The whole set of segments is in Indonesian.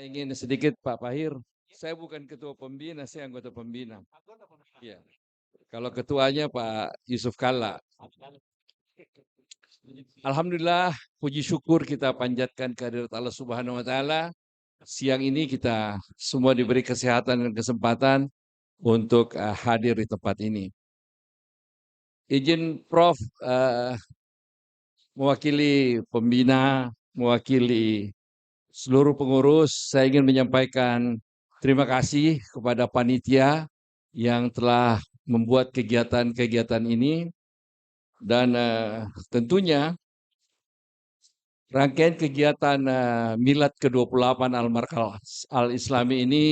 ingin sedikit Pak Pahir, saya bukan ketua pembina, saya anggota pembina. Ya. Kalau ketuanya Pak Yusuf Kalla. Alhamdulillah, puji syukur kita panjatkan kehadirat Allah Subhanahu wa taala. Siang ini kita semua diberi kesehatan dan kesempatan untuk hadir di tempat ini. Izin Prof mewakili pembina, mewakili seluruh pengurus, saya ingin menyampaikan terima kasih kepada panitia yang telah membuat kegiatan-kegiatan ini dan tentunya rangkaian kegiatan Milad ke-28 Al-Markaz Al-Islami ini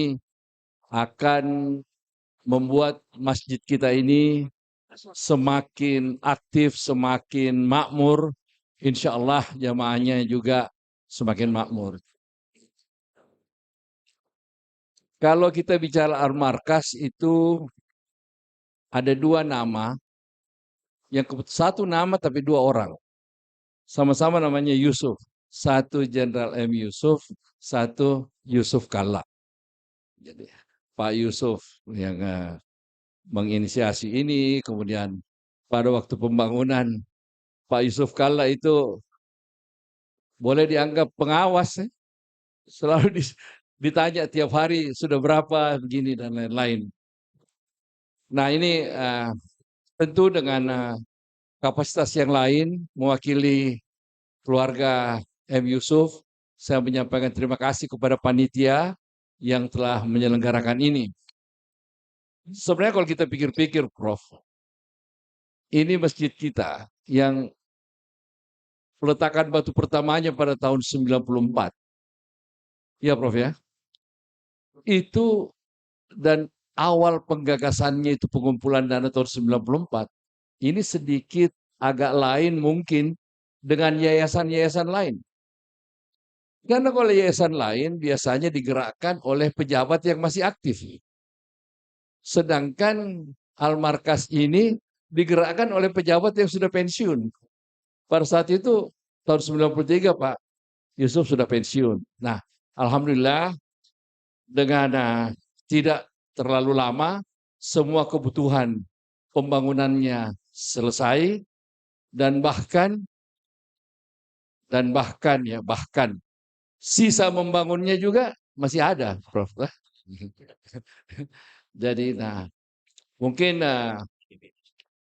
akan membuat masjid kita ini semakin aktif, semakin makmur. Insya Allah jamaahnya juga semakin makmur. Kalau kita bicara Al-Markaz itu ada dua nama, yang satu nama tapi dua orang. Sama-sama namanya Yusuf. Satu Jenderal M. Yusuf, satu Yusuf Kalla. Jadi Pak Yusuf yang menginisiasi ini, kemudian pada waktu pembangunan Pak Yusuf Kalla itu boleh dianggap pengawas, selalu ditanya tiap hari sudah berapa begini dan lain-lain. Nah ini tentu dengan kapasitas yang lain mewakili keluarga M. Yusuf, saya menyampaikan terima kasih kepada panitia yang telah menyelenggarakan ini. Sebenarnya kalau kita pikir-pikir, Prof, ini masjid kita yang peletakan batu pertamanya pada tahun 94. Ya, Prof ya. Itu dan awal penggagasannya itu pengumpulan dana tahun 94. Ini sedikit agak lain mungkin dengan yayasan-yayasan lain. Karena kalau yayasan lain biasanya digerakkan oleh pejabat yang masih aktif. Sedangkan Al-Markaz ini digerakkan oleh pejabat yang sudah pensiun. Pada saat itu tahun 93 Pak Yusuf sudah pensiun. Nah, alhamdulillah dengan tidak terlalu lama semua kebutuhan pembangunannya selesai dan bahkan sisa membangunnya juga masih ada, Prof. Jadi, mungkin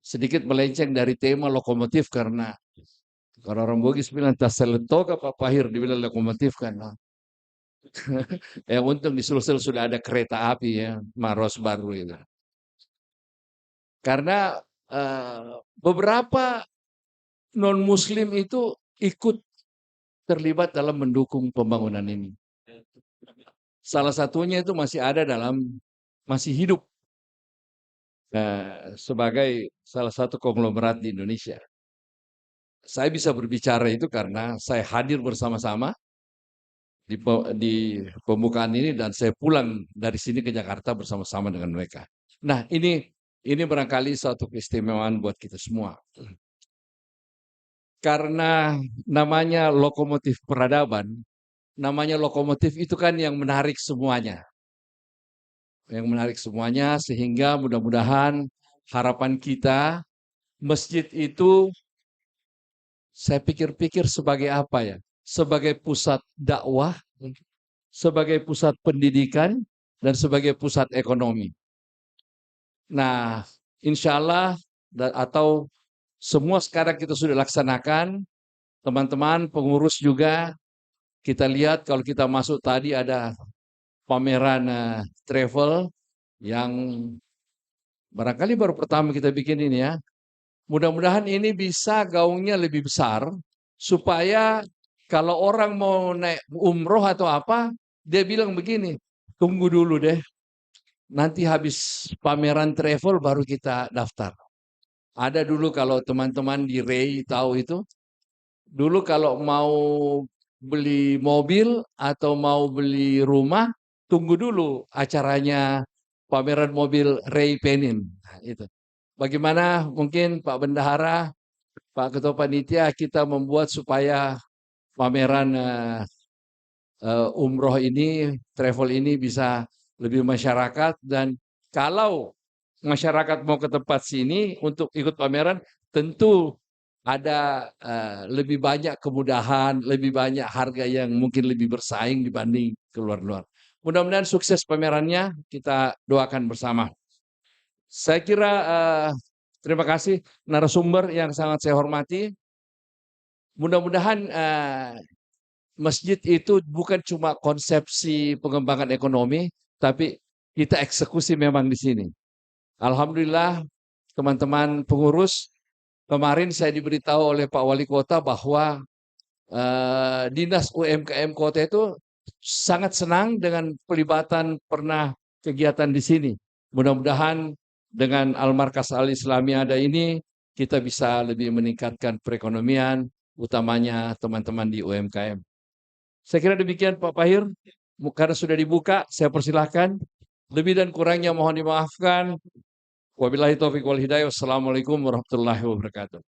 sedikit melenceng dari tema lokomotif karena kalau orang Bugis bilang tas selentok apa Pahir dibilang lokomotif kan. Untung di Sulsel sudah ada kereta api ya, Maros baru itu. Karena beberapa non-Muslim itu ikut terlibat dalam mendukung pembangunan ini. Salah satunya itu masih hidup sebagai salah satu konglomerat di Indonesia. Saya bisa berbicara itu karena saya hadir bersama-sama di pembukaan ini dan saya pulang dari sini ke Jakarta bersama-sama dengan mereka. Nah, ini barangkali suatu keistimewaan buat kita semua. Karena namanya lokomotif peradaban, namanya lokomotif itu kan yang menarik semuanya. Yang menarik semuanya sehingga mudah-mudahan harapan kita masjid itu saya pikir-pikir sebagai apa ya? Sebagai pusat dakwah, sebagai pusat pendidikan, dan sebagai pusat ekonomi. Nah, insya Allah atau semua sekarang kita sudah laksanakan, teman-teman pengurus juga kita lihat kalau kita masuk tadi ada pameran travel yang barangkali baru pertama kita bikin ini ya. Mudah-mudahan ini bisa gaungnya lebih besar supaya kalau orang mau naik umroh atau apa, dia bilang begini, tunggu dulu deh, nanti habis pameran travel baru kita daftar. Ada dulu kalau teman-teman di Ray tahu itu, dulu kalau mau beli mobil atau mau beli rumah, tunggu dulu acaranya pameran mobil Ray Penin. Nah, itu. Bagaimana mungkin Pak Bendahara, Pak Ketua Panitia kita membuat supaya pameran umroh ini, travel ini bisa lebih masyarakat, dan kalau masyarakat mau ke tempat sini untuk ikut pameran, tentu ada lebih banyak kemudahan, lebih banyak harga yang mungkin lebih bersaing dibanding ke luar-luar. Mudah-mudahan sukses pamerannya, kita doakan bersama. Saya kira terima kasih narasumber yang sangat saya hormati. Mudah-mudahan masjid itu bukan cuma konsepsi pengembangan ekonomi, tapi kita eksekusi memang di sini. Alhamdulillah, teman-teman pengurus, kemarin saya diberitahu oleh Pak Wali Kota bahwa Dinas UMKM Kota itu sangat senang dengan pelibatan pernah kegiatan di sini. Mudah-mudahan dengan Al-Markas Al-Islami ada ini, kita bisa lebih meningkatkan perekonomian, utamanya teman-teman di UMKM. Saya kira demikian Pak Pahir, karena sudah dibuka, saya persilahkan. Lebih dan kurangnya mohon dimaafkan. Wabillahi taufiq wal hidayah. Wassalamualaikum warahmatullahi wabarakatuh.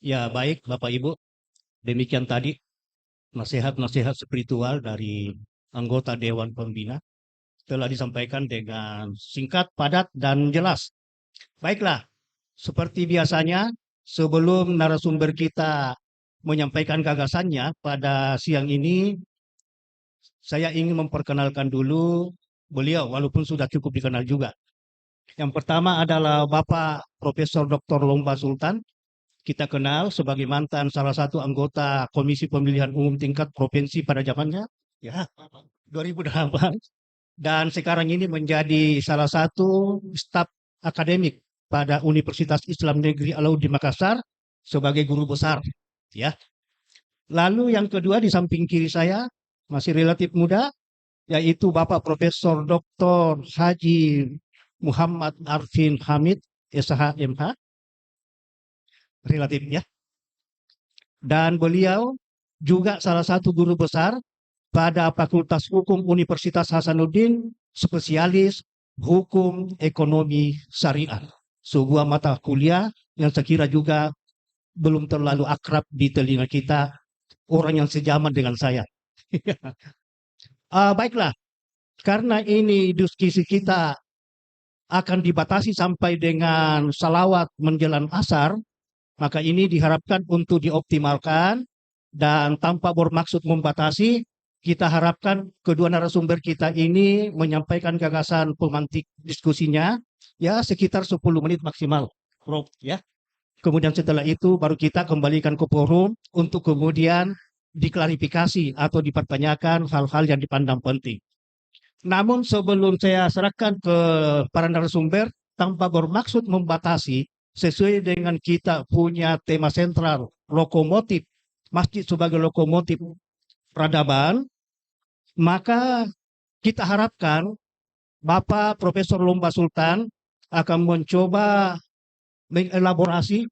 Ya, baik Bapak Ibu. Demikian tadi nasihat-nasihat spiritual dari anggota Dewan Pembina telah disampaikan dengan singkat, padat, dan jelas. Baiklah, seperti biasanya, sebelum narasumber kita menyampaikan gagasannya pada siang ini, saya ingin memperkenalkan dulu beliau, walaupun sudah cukup dikenal juga. Yang pertama adalah Bapak Profesor Dr. Lomba Sultan. Kita kenal sebagai mantan salah satu anggota Komisi Pemilihan Umum tingkat provinsi pada zamannya, ya, 2008. Dan sekarang ini menjadi salah satu staf akademik pada Universitas Islam Negeri Alauddin Makassar sebagai guru besar, ya. Lalu yang kedua di samping kiri saya masih relatif muda, yaitu Bapak Profesor Dr. Haji Muhammad Arfin Hamid, SHMH, relatif ya. Dan beliau juga salah satu guru besar pada Fakultas Hukum Universitas Hasanuddin, spesialis Hukum Ekonomi Syariah. Sebuah mata kuliah yang saya kira juga belum terlalu akrab di telinga kita, orang yang sejaman dengan saya. Baiklah, karena ini diskusi kita akan dibatasi sampai dengan salawat menjelang asar, maka ini diharapkan untuk dioptimalkan dan tanpa bermaksud membatasi, kita harapkan kedua narasumber kita ini menyampaikan gagasan pemantik diskusinya ya sekitar 10 menit maksimal, Prof, ya. Kemudian setelah itu baru kita kembalikan ke forum untuk kemudian diklarifikasi atau dipertanyakan hal-hal yang dipandang penting. Namun sebelum saya serahkan ke para narasumber, tanpa bermaksud membatasi, sesuai dengan kita punya tema sentral, lokomotif, masjid sebagai lokomotif peradaban, maka kita harapkan Bapak Profesor Lomba Sultan akan mencoba mengelaborasi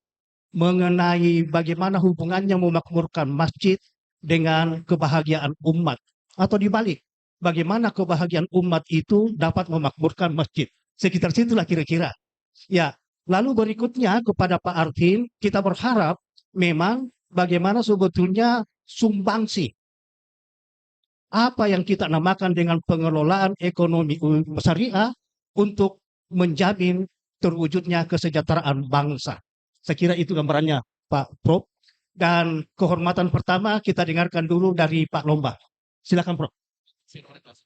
mengenai bagaimana hubungannya memakmurkan masjid dengan kebahagiaan umat. Atau dibalik, bagaimana kebahagiaan umat itu dapat memakmurkan masjid. Sekitar situlah kira-kira. Ya, lalu berikutnya kepada Pak Arfin, kita berharap memang bagaimana sebetulnya sumbangsi apa yang kita namakan dengan pengelolaan ekonomi syariah untuk menjamin terwujudnya kesejahteraan bangsa. Saya kira itu gambarannya Pak Prof. Dan kehormatan pertama kita dengarkan dulu dari Pak Lomba. Silakan Prof. Silakan.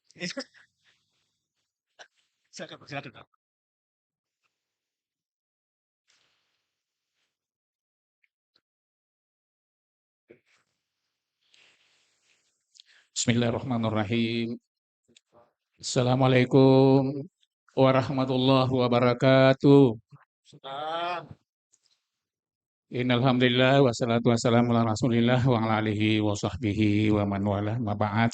Bismillahirrahmanirrahim. Assalamualaikum warahmatullahi wabarakatuh. Innalhamdulillah wassalatu wassalamu ala Rasulillah wa ala alihi wa sahbihi wa man wala ma ba'd.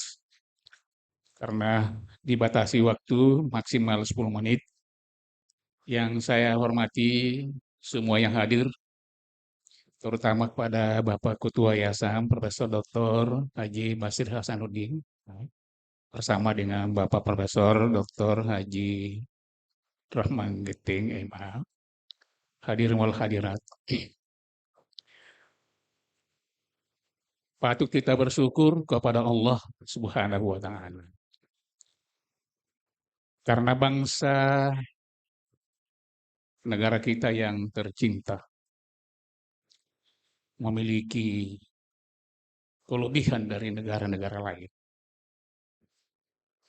Karena dibatasi waktu maksimal 10 menit, yang saya hormati semua yang hadir, terutama kepada Bapak Ketua Yayasan Profesor Dr. Haji Basir Hasanuddin bersama dengan Bapak Profesor Dr. Haji Rahman Geting MA, hadirin wal hadirat. Patut kita bersyukur kepada Allah Subhanahu wa taala. Karena bangsa negara kita yang tercinta memiliki kelebihan dari negara-negara lain.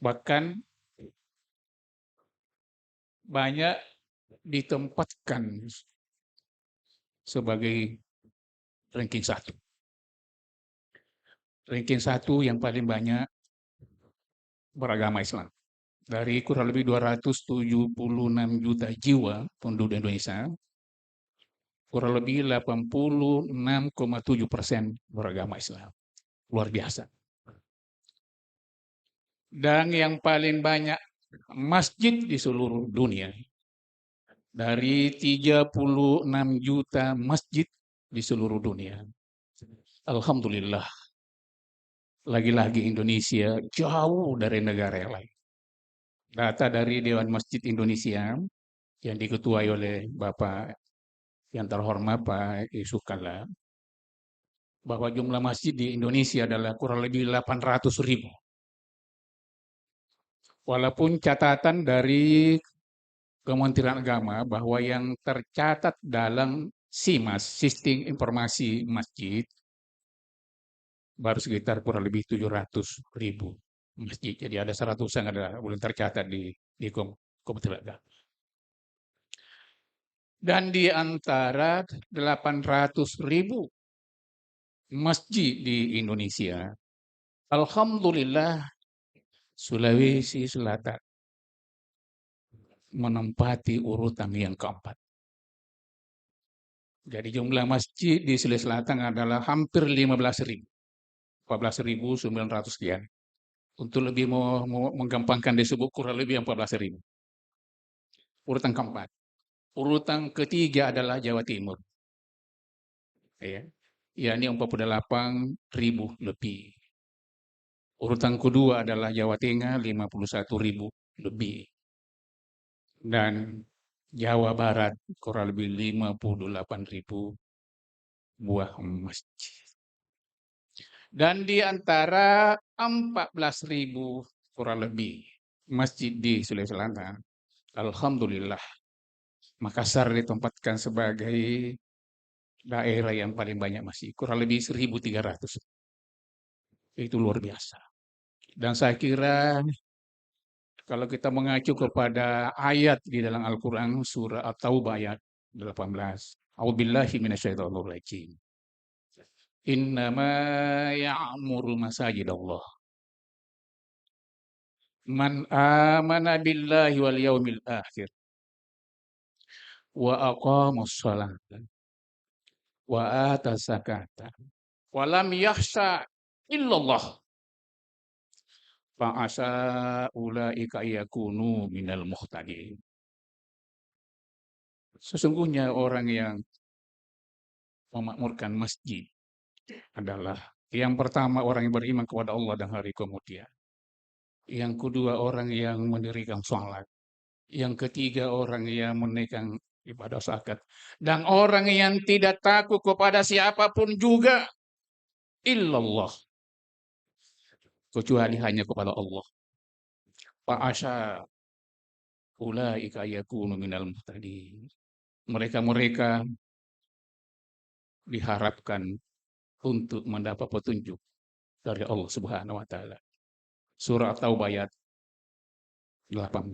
Bahkan banyak ditempatkan sebagai ranking 1. Ranking 1 yang paling banyak beragama Islam. Dari kurang lebih 276 juta jiwa penduduk Indonesia, kurang lebih 86,7% beragama Islam. Luar biasa. Dan yang paling banyak masjid di seluruh dunia. Dari 36 juta masjid di seluruh dunia. Alhamdulillah. Lagi-lagi Indonesia jauh dari negara yang lain. Data dari Dewan Masjid Indonesia yang diketuai oleh Bapak yang terhormat Pak Yusuf Kalla, bahwa jumlah masjid di Indonesia adalah kurang lebih 800.000. Walaupun catatan dari Kementerian Agama bahwa yang tercatat dalam SIMAS, Sistem Informasi Masjid, baru sekitar kurang lebih 700.000 masjid. Jadi ada 100 yang belum tercatat di Kementerian Agama. Dan di antara 800.000 masjid di Indonesia, alhamdulillah Sulawesi Selatan menempati urutan yang keempat. Jadi jumlah masjid di Sulawesi Selatan adalah hampir 15.000. 14.900 sekian. Untuk lebih menggampangkan disebut kurang lebih 14.000. Urutan keempat. Urutan ketiga adalah Jawa Timur. Ya, yakni 48.000 lebih. Urutan kedua adalah Jawa Tengah 51.000 lebih. Dan Jawa Barat kurang lebih 58.000 buah masjid. Dan di antara 14.000 kurang lebih masjid di Sulawesi Selatan, alhamdulillah Makassar ditempatkan sebagai daerah yang paling banyak masjid, kurang lebih 1.300. Itu luar biasa. Dan saya kira kalau kita mengacu kepada ayat di dalam Al-Quran surah At-Taubah ayat 18. A'udzubillahi minasyaitonirrajim. Innama ya'muru masajidallah man amana billahi wal yaumil akhir wa aqamus salata wa atas zakata wa lam yakhsha illallah fa'asa ulaika yakunu minal muhtadin. Sesungguhnya orang yang memakmurkan masjid adalah yang pertama orang yang beriman kepada Allah dan hari kemudian. Yang kedua orang yang mendirikan sholat. Yang ketiga orang yang menunaikan ibadah zakat. Dan orang yang tidak takut kepada siapapun juga illallah. Kecuali hanya kepada Allah. Fa'asya ulaika yakunu minal muhtadin. Mereka-mereka diharapkan untuk mendapat petunjuk dari Allah Subhanahu wa taala. Surah At-Taubah ayat 18.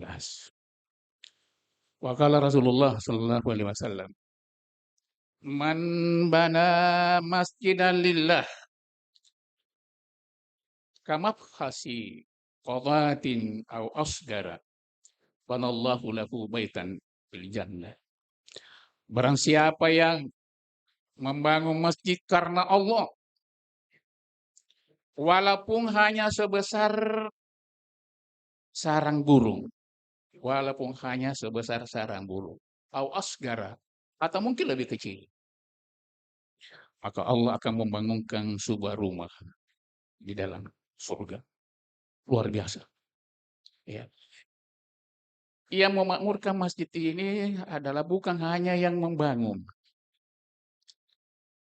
Wa qala Rasulullah sallallahu alaihi wasallam, "Man bana masjidan lillah kamafhasi qadatin aw asgara banallahu lahu baitan fil jannah." Barang siapa yang membangun masjid karena Allah, walaupun hanya sebesar sarang burung, walaupun hanya sebesar sarang burung, au asgara, atau mungkin lebih kecil, maka Allah akan membangunkan sebuah rumah di dalam surga. Luar biasa. Ya. Yang memakmurkan masjid ini adalah bukan hanya yang membangun,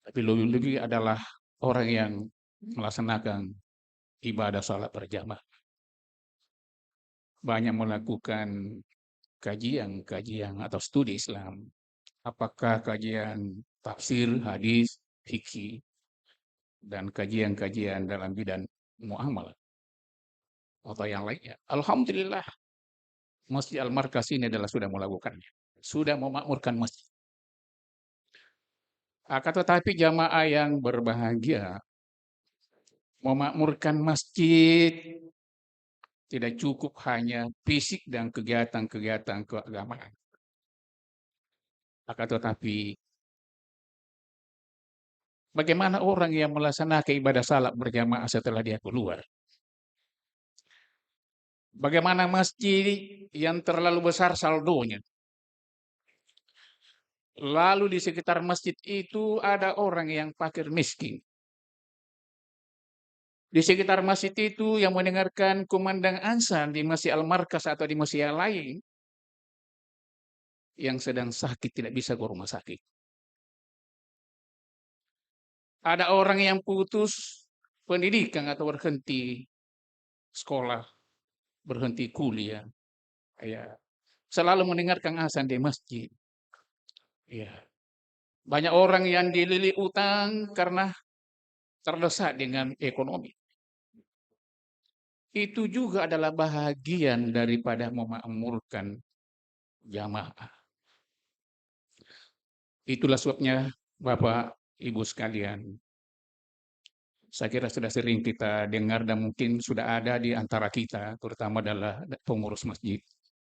tapi lebih-lebih adalah orang yang melaksanakan ibadah salat berjamaah. Banyak melakukan kajian-kajian atau studi Islam. Apakah kajian tafsir, hadis, fikih, dan kajian-kajian dalam bidang muamalah atau yang lainnya. Alhamdulillah, Masjid Al-Markas ini adalah sudah melakukannya. Sudah memakmurkan masjid. Akan tetapi jamaah yang berbahagia memakmurkan masjid tidak cukup hanya fisik dan kegiatan-kegiatan keagamaan. Akan tetapi bagaimana orang yang melaksanakan ibadah salat berjamaah setelah dia keluar? Bagaimana masjid yang terlalu besar saldonya? Lalu di sekitar masjid itu ada orang yang fakir miskin. Di sekitar masjid itu yang mendengarkan kumandang azan di Masjid Al-Markas atau di masjid yang lain, yang sedang sakit tidak bisa ke rumah sakit. Ada orang yang putus pendidikan atau berhenti sekolah, berhenti kuliah, ya, selalu mendengarkan azan di masjid. Ya. Banyak orang yang dililit utang karena terdesak dengan ekonomi. Itu juga adalah bahagian daripada memakmurkan jamaah. Itulah sebabnya Bapak, Ibu sekalian, saya kira sudah sering kita dengar dan mungkin sudah ada di antara kita, terutama adalah pengurus masjid.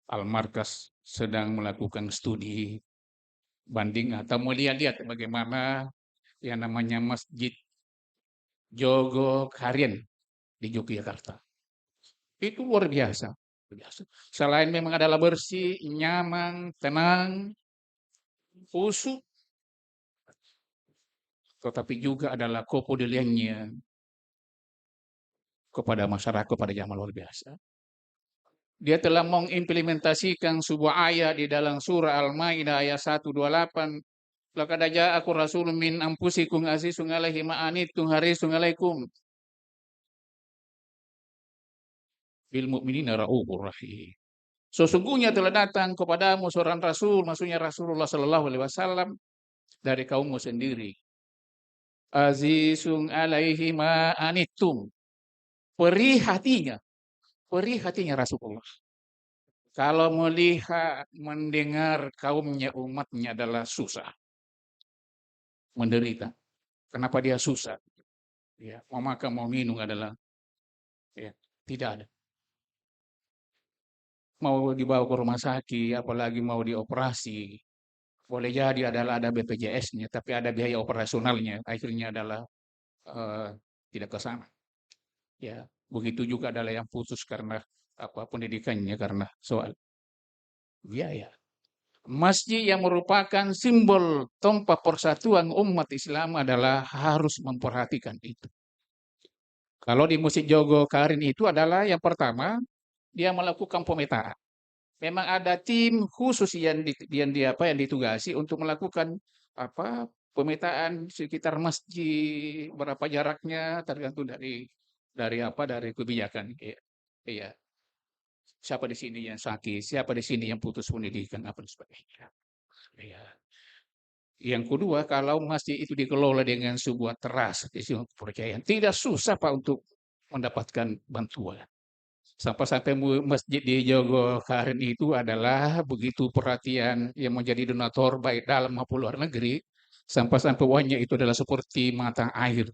Al-Markas sedang melakukan studi banding atau melihat-lihat bagaimana yang namanya Masjid Jogokarian di Yogyakarta. Itu luar biasa. Selain memang adalah bersih, nyaman, tenang, khusyuk, tetapi juga adalah kepeduliannya kepada masyarakat, kepada jamaah luar biasa. Dia telah mengimplementasikan sebuah ayat di dalam surah Al-Maidah ayat 128. Laqad ja'akum rasulun min anfusikum azizun 'alaihi ma anittum harisun 'alaikum bil mu'minina raufur rahim. Sesungguhnya telah datang kepadamu seorang rasul, maksudnya Rasulullah Shallallahu alaihi wasallam dari kaummu sendiri. Azizun 'alaihi ma anittum. Perih hatinya Rasulullah. Kalau melihat, mendengar kaumnya, umatnya adalah susah, menderita. Kenapa dia susah? Ya, mau makan, mau minum adalah ya, tidak ada. Mau dibawa ke rumah sakit, apalagi mau dioperasi, boleh jadi adalah ada BPJS-nya, tapi ada biaya operasionalnya, akhirnya adalah eh, tidak ke sana. Ya, begitu juga adalah yang putus karena pendidikannya karena soal biaya. Masjid yang merupakan simbol tempat persatuan umat Islam adalah harus memperhatikan itu. Kalau di Masjid Jogokarin itu adalah yang pertama, dia melakukan pemetaan. Memang ada tim khusus yang ditugasi untuk melakukan pemetaan sekitar masjid, berapa jaraknya tergantung dari kebijakan. Iya. Siapa di sini yang sakit, siapa di sini yang putus pendidikan, apa dan sebagainya. Iya. Yang kedua, kalau masjid itu dikelola dengan sebuah trust, sebuah kepercayaan, tidak susah Pak untuk mendapatkan bantuan. Sampai-sampai masjid di Jogokarian itu adalah begitu perhatian yang menjadi donatur baik dalam maupun luar negeri, sampai-sampai uangnya itu adalah seperti mata air.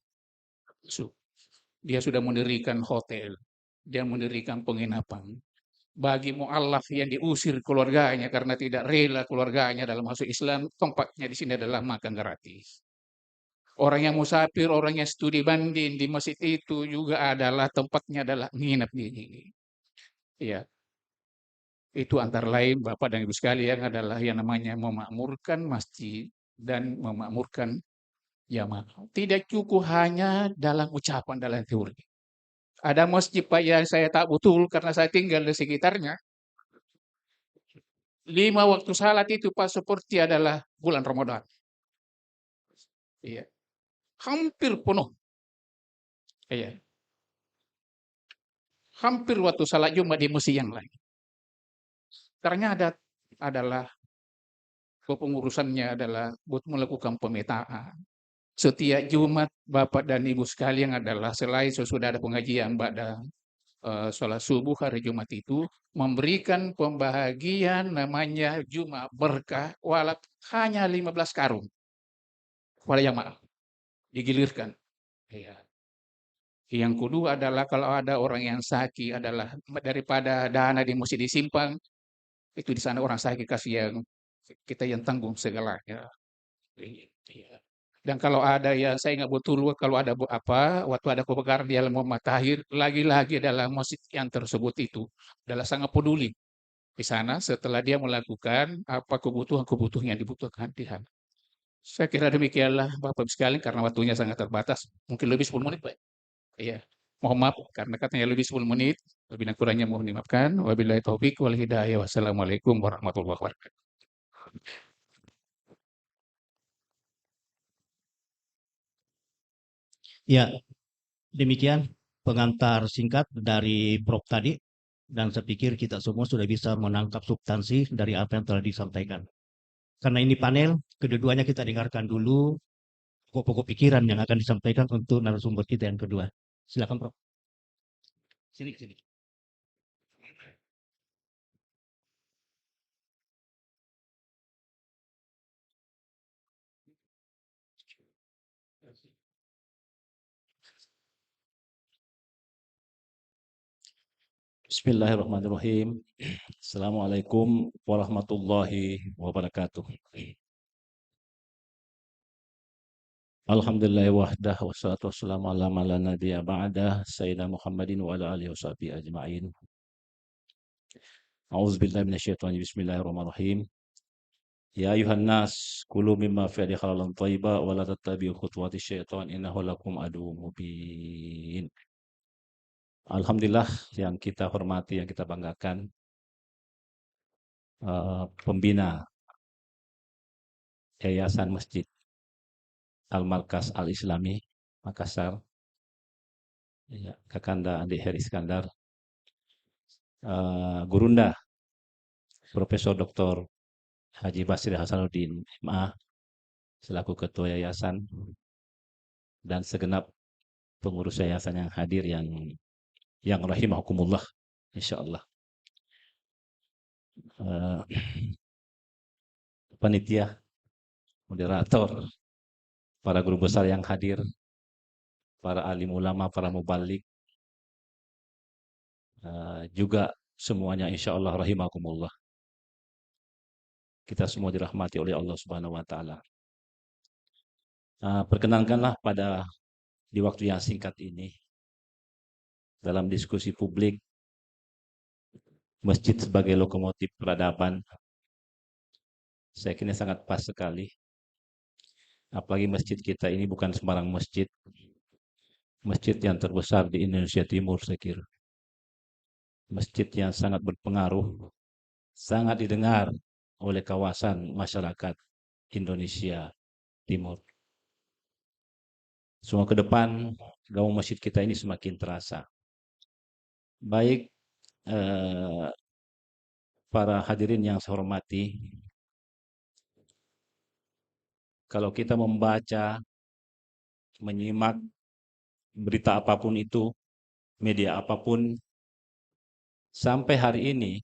Dia sudah mendirikan hotel, dia mendirikan penginapan. Bagi mu'allaf yang diusir keluarganya karena tidak rela keluarganya dalam masuk Islam, tempatnya di sini adalah makan gratis. Orang yang musafir, orang yang studi banding di masjid itu juga adalah tempatnya adalah nginep di sini. Ya, itu antara lain Bapak dan Ibu sekalian adalah yang namanya memakmurkan masjid dan memakmurkan jamaah. Tidak cukup hanya dalam ucapan, dalam teori. Ada masjid Pak yang saya tak betul karena saya tinggal di sekitarnya. 5 waktu salat itu Pak seperti adalah bulan Ramadan. Iya, hampir penuh. Iya, hampir waktu salat Jumat di masjid yang lain. Karena adalah kepengurusannya adalah buat melakukan pemetaan. Setiap Jumat Bapak dan Ibu sekalian adalah selain sesudah ada pengajian pada sholat subuh hari Jumat itu memberikan pembahagian namanya Jumat berkah walau hanya 15 karung pada jamaah digilirkan. Iya. Yang kedua adalah kalau ada orang yang sakit adalah daripada dana di mesti disimpan itu di sana orang sakit kasih yang kita yang tanggung segalanya. Iya. Dan kalau ada ya saya ingat betul kalau ada apa waktu ada kebakaran di Al Muhammad Tahir lagi-lagi dalam masjid yang tersebut itu adalah sangat peduli di sana setelah dia melakukan apa kebutuhan-kebutuhan yang dibutuhkan di sana. Saya kira demikianlah Bapak sekalian karena waktunya sangat terbatas. Mungkin lebih 10 menit, Pak. Iya. Mohon maaf karena katanya lebih 10 menit. Lebih dan kurangnya mohon dimaafkan. Wabillahi taufik wal hidayah. Wassalamualaikum warahmatullahi wabarakatuh. Ya, demikian pengantar singkat dari Prof tadi, dan saya pikir kita semua sudah bisa menangkap substansi dari apa yang telah disampaikan. Karena ini panel, kedua-duanya kita dengarkan dulu pokok-pokok pikiran yang akan disampaikan untuk narasumber kita yang kedua. Silakan Prof. Sini. Bismillahirrahmanirrahim. Assalamualaikum warahmatullahi wabarakatuh. Alhamdulillah wahdah wassalatu wassalamu ala man la nabiyya ba'dah sayyidina Muhammadin wa ala alihi washabihi ajma'in. A'udzubillahi minasyaitonir bismillahirrahmanirrahim. Ya ayuhan nas kulu mimma fi ardi halalan thayyiba wa la tattabi'u khutuwati syaitan innahu lakum aduwwum mubin. Alhamdulillah yang kita hormati, yang kita banggakan, pembina Yayasan Masjid Al-Markas Al-Islami Makassar, ya, Kakanda Andi Heri Iskandar, Gurunda Profesor Dr. Haji Basri Hasanuddin MA selaku Ketua Yayasan, dan segenap pengurus yayasan yang hadir yang rahimahukumullah insyaallah. Panitia, moderator, para guru besar yang hadir, para alim ulama, para mubalik, juga semuanya insyaallah rahimakumullah. Kita semua dirahmati oleh Allah Subhanahu wa taala. Perkenankanlah di waktu yang singkat ini dalam diskusi publik masjid sebagai lokomotif peradaban. Saya kira sangat pas sekali. Apalagi masjid kita ini bukan sembarang masjid. Masjid yang terbesar di Indonesia Timur saya kira. Masjid yang sangat berpengaruh, sangat didengar oleh kawasan masyarakat Indonesia Timur. Semua ke depan, gaung masjid kita ini semakin terasa. Baik para hadirin yang saya hormati, kalau kita membaca, menyimak berita apapun itu, media apapun, sampai hari ini,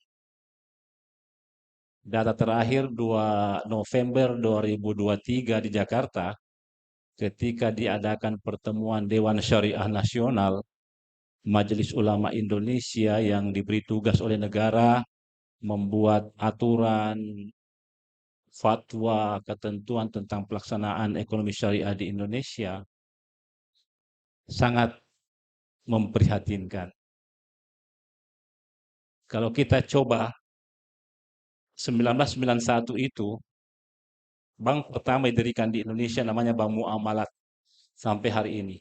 data terakhir 2 November 2023 di Jakarta, ketika diadakan pertemuan Dewan Syariah Nasional, Majelis Ulama Indonesia yang diberi tugas oleh negara membuat aturan, fatwa, ketentuan tentang pelaksanaan ekonomi syariah di Indonesia, sangat memprihatinkan. Kalau kita coba 1991 itu, bank pertama didirikan di Indonesia namanya Bank Muamalat sampai hari ini.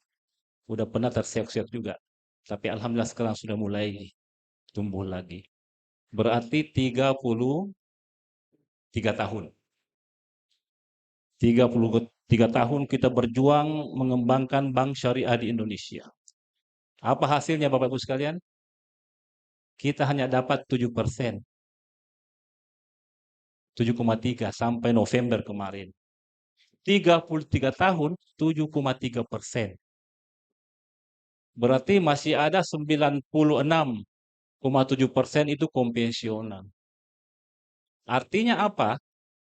Udah pernah terseok-seok juga. Tapi alhamdulillah sekarang sudah mulai tumbuh lagi. Berarti 30 3 tahun. 33 tahun kita berjuang mengembangkan bank syariah di Indonesia. Apa hasilnya Bapak Ibu sekalian? Kita hanya dapat 7%. 7,3 sampai November kemarin. 33 tahun, 7,3%. Berarti masih ada 96,7% itu konvensional. Artinya apa?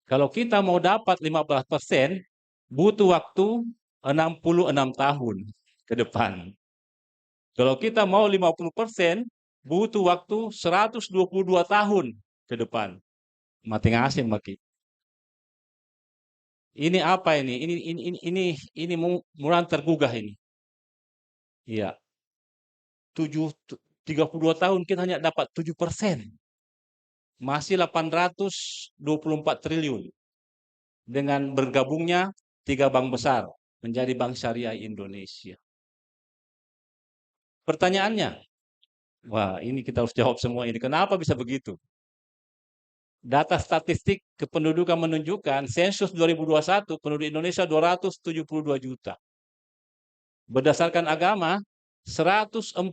Kalau kita mau dapat 15%, butuh waktu 66 tahun ke depan. Kalau kita mau 50%, butuh waktu 122 tahun ke depan. Mati ngasih maki. Ini apa ini? Ini mulai tergugah ini. Iya. 32 tahun kita hanya dapat 7%. Masih 824 triliun. Dengan bergabungnya 3 bank besar menjadi Bank Syariah Indonesia. Pertanyaannya, wah ini kita harus jawab semua ini. Kenapa bisa begitu? Data statistik kependudukan menunjukkan sensus 2021 penduduk Indonesia 272 juta. Berdasarkan agama 242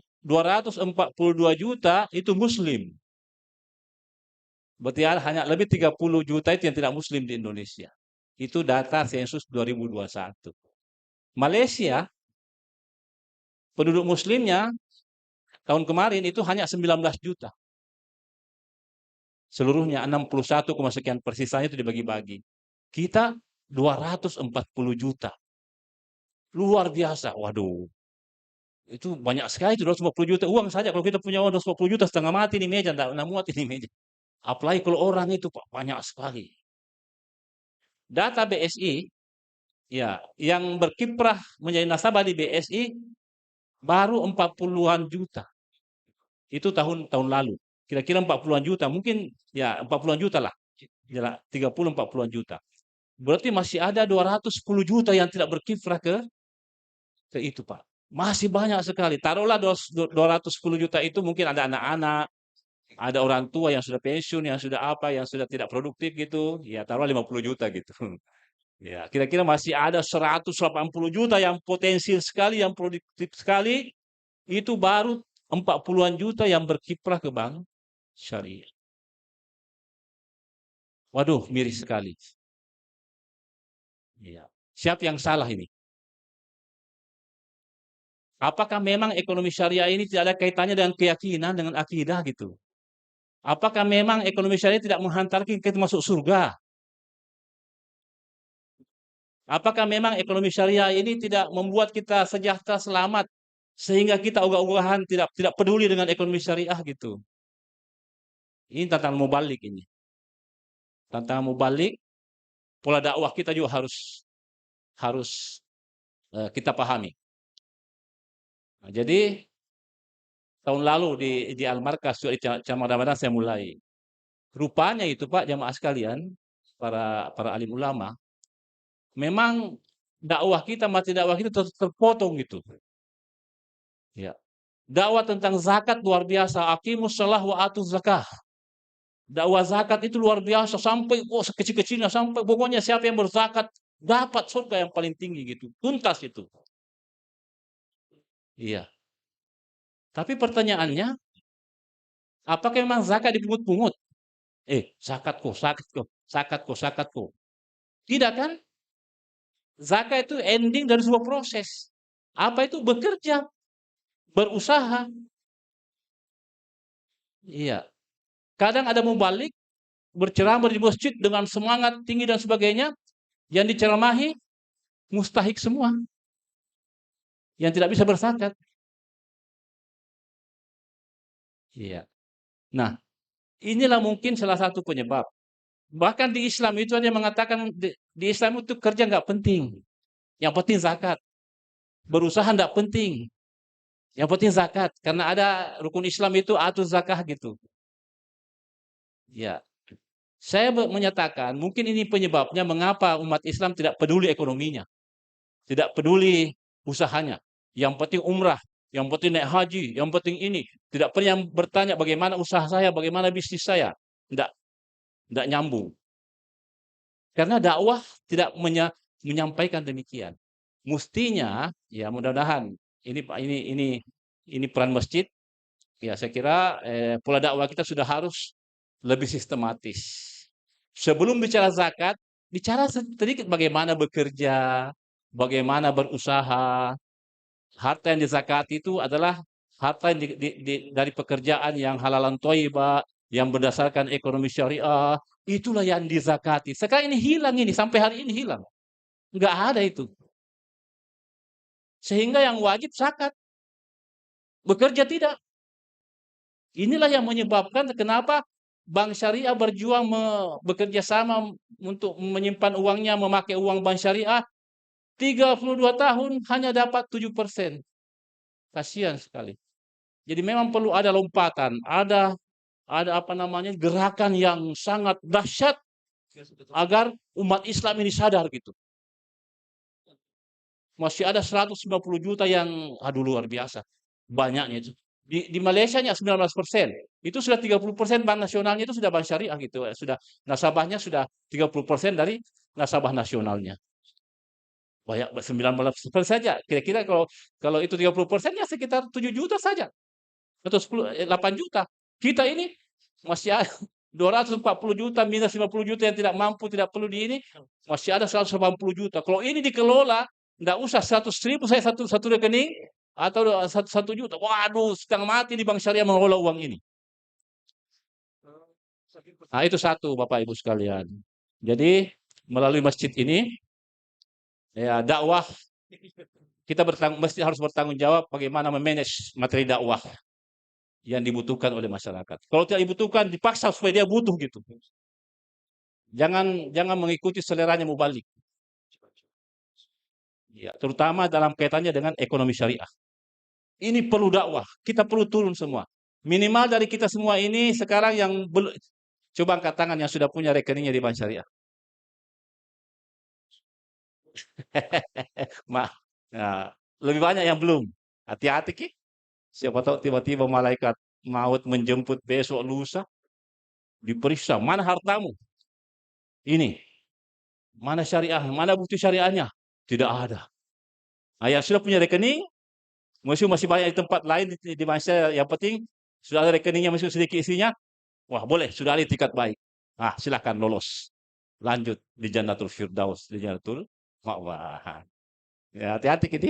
juta itu muslim. Berarti hanya lebih 30 juta itu yang tidak muslim di Indonesia. Itu data sensus 2021. Malaysia penduduk muslimnya tahun kemarin itu hanya 19 juta. Seluruhnya 61, sekian persisanya itu dibagi-bagi. Kita 240 juta. Luar biasa. Waduh. Itu banyak sekali itu 250 juta uang saja. Kalau kita punya uang 250 juta setengah mati di meja, enggak muat ini meja. Apalagi kalau orang itu Pak, banyak sekali. Data BSI ya, yang berkiprah menjadi nasabah di BSI baru 40-an juta. Itu tahun lalu. Kira-kira 40-an juta, mungkin ya 40-an juta lah. 30-40-an juta. Berarti masih ada 210 juta yang tidak berkiprah ke itu, Pak. Masih banyak sekali. Taruhlah 210 juta itu mungkin ada anak-anak, ada orang tua yang sudah pensiun, yang sudah apa, yang sudah tidak produktif gitu. Ya taruhlah 50 juta gitu. Ya, kira-kira masih ada 180 juta yang potensial sekali, yang produktif sekali. Itu baru 40-an juta yang berkiprah ke bank syariah. Waduh, miris sekali. Ya. Siapa yang salah ini? Apakah memang ekonomi syariah ini tidak ada kaitannya dengan keyakinan, dengan akidah gitu? Apakah memang ekonomi syariah tidak menghantarkan kita masuk surga? Apakah memang ekonomi syariah ini tidak membuat kita sejahtera selamat sehingga kita ogah-ogahan tidak peduli dengan ekonomi syariah gitu? Ini tantangan mubalik ini. Tantangan mubalik, pola dakwah kita juga harus kita pahami. Nah, jadi tahun lalu di Al-Markas di Cabang Ramadan saya mulai. Rupanya itu Pak jamaah sekalian, para alim ulama, memang mati dakwah kita terpotong gitu. Ya. Dakwah tentang zakat luar biasa, aqimus shalah wa atuz zakah. Dakwah zakat itu luar biasa sampai sekecil-kecilnya sampai pokoknya siapa yang berzakat dapat surga yang paling tinggi gitu. Tuntas itu. Iya. Tapi pertanyaannya, apakah memang zakat dipungut-pungut? Zakat kok. Tidak kan? Zakat itu ending dari sebuah proses. Apa itu? Bekerja, berusaha. Iya. Kadang ada mubalik, berceramah di masjid dengan semangat tinggi dan sebagainya, yang diceramahi mustahik semua. Yang tidak bisa berzakat. Iya. Nah, inilah mungkin salah satu penyebab. Bahkan di Islam itu ada yang mengatakan di Islam itu kerja nggak penting. Yang penting zakat. Berusaha nggak penting. Yang penting zakat. Karena ada rukun Islam itu atuz zakah gitu. Ya. Saya menyatakan mungkin ini penyebabnya mengapa umat Islam tidak peduli ekonominya. Tidak peduli usahanya. Yang penting umrah. Yang penting naik haji. Yang penting ini. Tidak pernah bertanya bagaimana usaha saya, bagaimana bisnis saya. Tidak nyambung. Karena dakwah tidak menyampaikan demikian. Mestinya, ya mudah-mudahan ini peran masjid. Ya saya kira pola dakwah kita sudah harus lebih sistematis. Sebelum bicara zakat, bicara sedikit bagaimana bekerja, bagaimana berusaha. Harta yang dizakati itu adalah harta yang dari pekerjaan yang halalan thayyibah, yang berdasarkan ekonomi syariah, itulah yang dizakati. Sekarang ini hilang ini, sampai hari ini hilang. Nggak ada itu. Sehingga yang wajib zakat. Bekerja tidak. Inilah yang menyebabkan kenapa bank syariah berjuang bekerja sama untuk menyimpan uangnya, memakai uang bank syariah. 32 tahun hanya dapat 7%. Kasihan sekali. Jadi memang perlu ada lompatan, ada gerakan yang sangat dahsyat agar umat Islam ini sadar gitu. Masih ada 150 juta yang luar biasa banyaknya itu. Di Malaysia nya 19%. Itu sudah 30% bank nasionalnya itu sudah bank syariah gitu. Sudah nasabahnya sudah 30% dari nasabah nasionalnya. Banyak 19% saja. Kira-kira kalau itu 30% ya sekitar 7 juta saja. Atau 8 juta. Kita ini masih ada 240 juta minus 50 juta yang tidak mampu, tidak perlu di ini, masih ada 180 juta. Kalau ini dikelola, enggak usah 100.000 saya satu rekening atau 1 juta. Waduh, setengah mati di bank syariah mengelola uang ini. Nah, itu satu Bapak Ibu sekalian. Jadi melalui masjid ini ya dakwah kita harus bertanggung jawab bagaimana memanage materi dakwah yang dibutuhkan oleh masyarakat. Kalau tidak dibutuhkan dipaksa supaya dia butuh gitu. Jangan mengikuti seleranya mubalik. Ya, terutama dalam kaitannya dengan ekonomi syariah. Ini perlu dakwah, kita perlu turun semua. Minimal dari kita semua ini sekarang yang coba angkat tangan yang sudah punya rekeningnya di bank syariah. Nah, lebih banyak yang belum. Hati-hati Ki. Siapa tahu tiba-tiba malaikat maut menjemput besok lusa. Diperiksa, mana hartamu? Ini. Mana syariah? Mana bukti syariahnya? Tidak ada. Nah, yang sudah punya rekening, masih banyak di tempat lain di bank syariah. Yang penting sudah ada rekeningnya masih sedikit isinya. Wah boleh, sudah ada itikat baik. Nah silakan lolos. Lanjut di Jannatul Firdaus, di Jannatul Ma'wa. Ya, hati-hati gitu.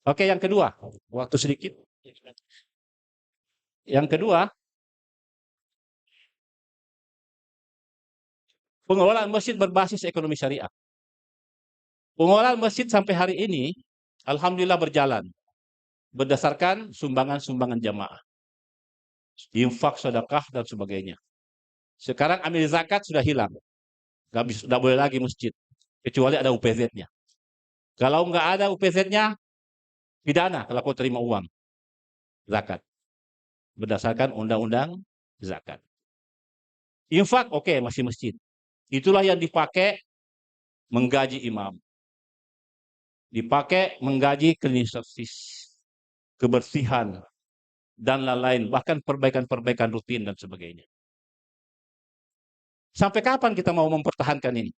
Oke, yang kedua, waktu sedikit. Yang kedua, pengelolaan masjid berbasis ekonomi syariah. Pengelolaan masjid sampai hari ini, alhamdulillah berjalan berdasarkan sumbangan-sumbangan jamaah, infak, sedekah dan sebagainya. Sekarang amil zakat sudah hilang, nggak boleh lagi masjid, kecuali ada UPZ-nya. Kalau nggak ada UPZ-nya, pidana kalau kau terima uang zakat berdasarkan undang-undang zakat. Infak oke, masih masjid. Itulah yang dipakai menggaji imam, dipakai menggaji cleaning service, kebersihan dan lain-lain, bahkan perbaikan-perbaikan rutin dan sebagainya. Sampai kapan kita mau mempertahankan ini?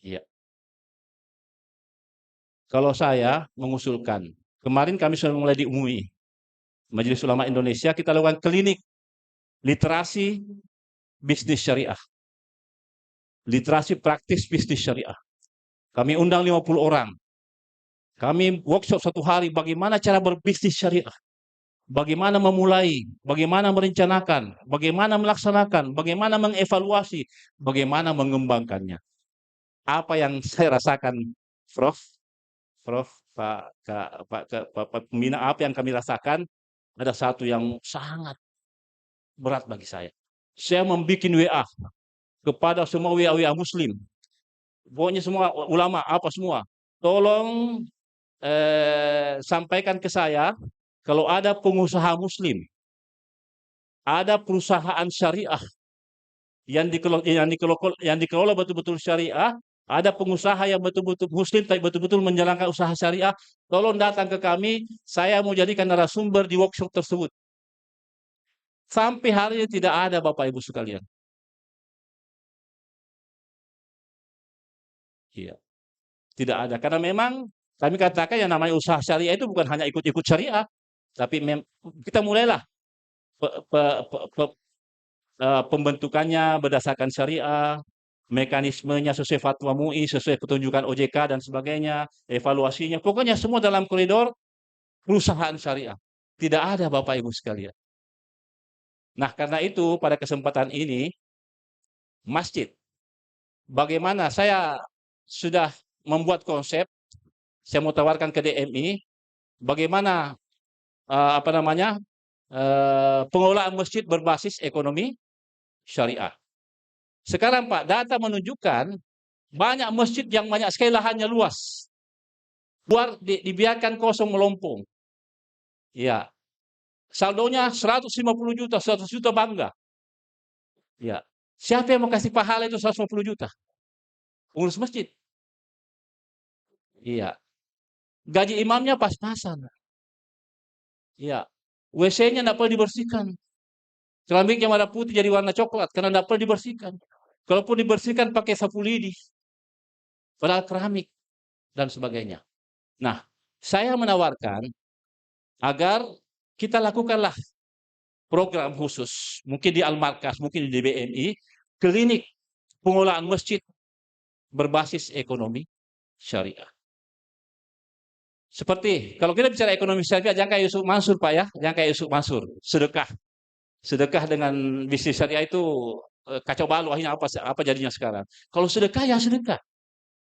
Iya. Kalau saya mengusulkan, kemarin kami sudah mulai di MUI, Majelis Ulama Indonesia, kita lakukan klinik literasi bisnis syariah. Literasi praktis bisnis syariah. Kami undang 50 orang. Kami workshop 1 hari bagaimana cara berbisnis syariah. Bagaimana memulai, bagaimana merencanakan, bagaimana melaksanakan, bagaimana mengevaluasi, bagaimana mengembangkannya. Apa yang saya rasakan, Prof, Pak Pembina, apa yang kami rasakan, ada satu yang sangat berat bagi saya. Saya membuat WA kepada semua WA Muslim. Pokoknya semua ulama, apa semua. Tolong sampaikan ke saya, kalau ada pengusaha Muslim, ada perusahaan syariah yang dikelola betul-betul syariah, ada pengusaha yang betul-betul Muslim, tapi betul-betul menjalankan usaha syariah, tolong datang ke kami, saya mau jadikan narasumber di workshop tersebut. Sampai hari ini tidak ada Bapak Ibu sekalian. Iya, tidak ada. Karena memang kami katakan yang namanya usaha syariah itu bukan hanya ikut-ikut syariah, tapi kita mulailah pe- pe- pe- pembentukannya berdasarkan syariah, mekanismenya sesuai fatwa MUI, sesuai petunjukan OJK dan sebagainya, evaluasinya, pokoknya semua dalam koridor perusahaan syariah. Tidak ada Bapak Ibu sekalian. Nah, karena itu pada kesempatan ini masjid, bagaimana saya sudah membuat konsep, saya mau tawarkan ke DMI, bagaimana pengelolaan masjid berbasis ekonomi syariah. Sekarang Pak, data menunjukkan banyak masjid yang banyak sekali lahannya luas. Dibiarkan kosong melompong. Ya, saldonya 150 juta, 100 juta bangga. Ya, siapa yang mau kasih pahala itu 150 juta? Pengurus masjid. Iya, gaji imamnya pas-pasan. Iya, WC-nya tidak perlu dibersihkan. Keramiknya warna putih jadi warna coklat karena tidak perlu dibersihkan. Kalaupun dibersihkan pakai sapu lidi, padahal keramik dan sebagainya. Nah, saya menawarkan agar kita lakukanlah program khusus, mungkin di Al-Markas, mungkin di DBMI, klinik pengolahan masjid berbasis ekonomi syariah. Seperti kalau kita bicara ekonomi syariah, jangan kayak Yusuf Mansur Pak ya, jangan kayak Yusuf Mansur, sedekah. Sedekah dengan bisnis syariah itu kacau balau, akhirnya apa jadinya sekarang. Kalau sedekah ya sedekah.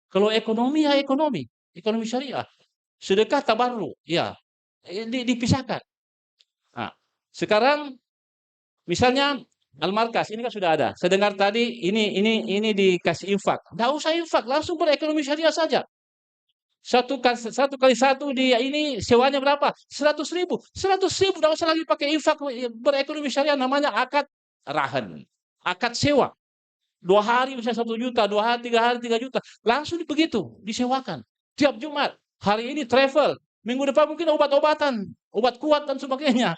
Kalau ekonomi ya ekonomi syariah. Sedekah tabarruk, ya dipisahkan. Nah, sekarang misalnya Al-Markas ini kan sudah ada. Saya dengar tadi ini dikasih infak. Nggak usah infak, langsung berekonomi syariah saja. Satu kali satu dia ini sewanya berapa? 100.000. 100.000 nggak usah lagi pakai infak berekonomi syariah, namanya akad rahan. Akad sewa. 2 hari misalnya 1 juta, 2 hari, 3 hari 3 juta. Langsung begitu disewakan. Tiap Jumat. Hari ini travel. Minggu depan mungkin obat-obatan, obat kuat dan sebagainya.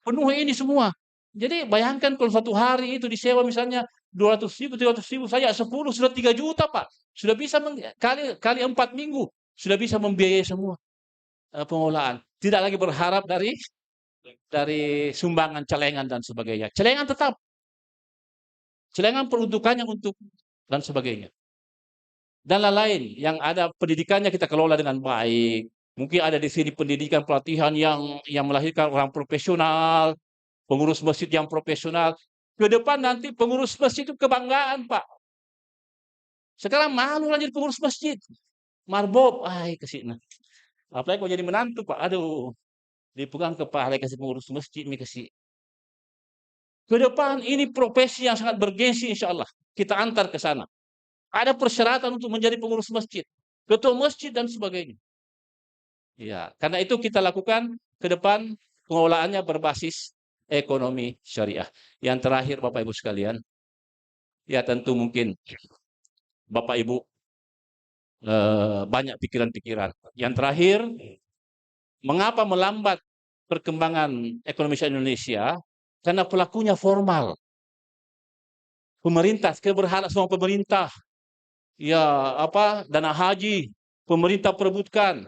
Penuhi ini semua. Jadi bayangkan kalau 1 hari itu disewa misalnya 200.000, 300.000 saja, 10 sudah 3 juta Pak. Sudah bisa kali 4 minggu. Sudah bisa membiayai semua pengolahan. Tidak lagi berharap dari sumbangan celengan dan sebagainya. Celengan tetap. Celengan peruntukannya untuk dan sebagainya. Dan lain-lain yang ada pendidikannya kita kelola dengan baik. Mungkin ada di sini pendidikan pelatihan yang melahirkan orang profesional, pengurus masjid yang profesional. Ke depan nanti pengurus masjid itu kebanggaan, Pak. Sekarang malu lanjut pengurus masjid. Marbop, kesini. Apalagi kalau jadi menantu, Pak. Aduh, dipegang kepala kasih pengurus masjid, kasih. Ke depan ini profesi yang sangat bergengsi insya Allah. Kita antar ke sana. Ada persyaratan untuk menjadi pengurus masjid, ketua masjid dan sebagainya. Ya, karena itu kita lakukan ke depan pengelolaannya berbasis ekonomi syariah. Yang terakhir Bapak Ibu sekalian, ya tentu mungkin Bapak Ibu banyak pikiran-pikiran. Yang terakhir, mengapa melambat perkembangan ekonomi syariah Indonesia? Karena pelakunya formal. Pemerintah, kita berharap semua pemerintah, ya dana haji, pemerintah perebutkan.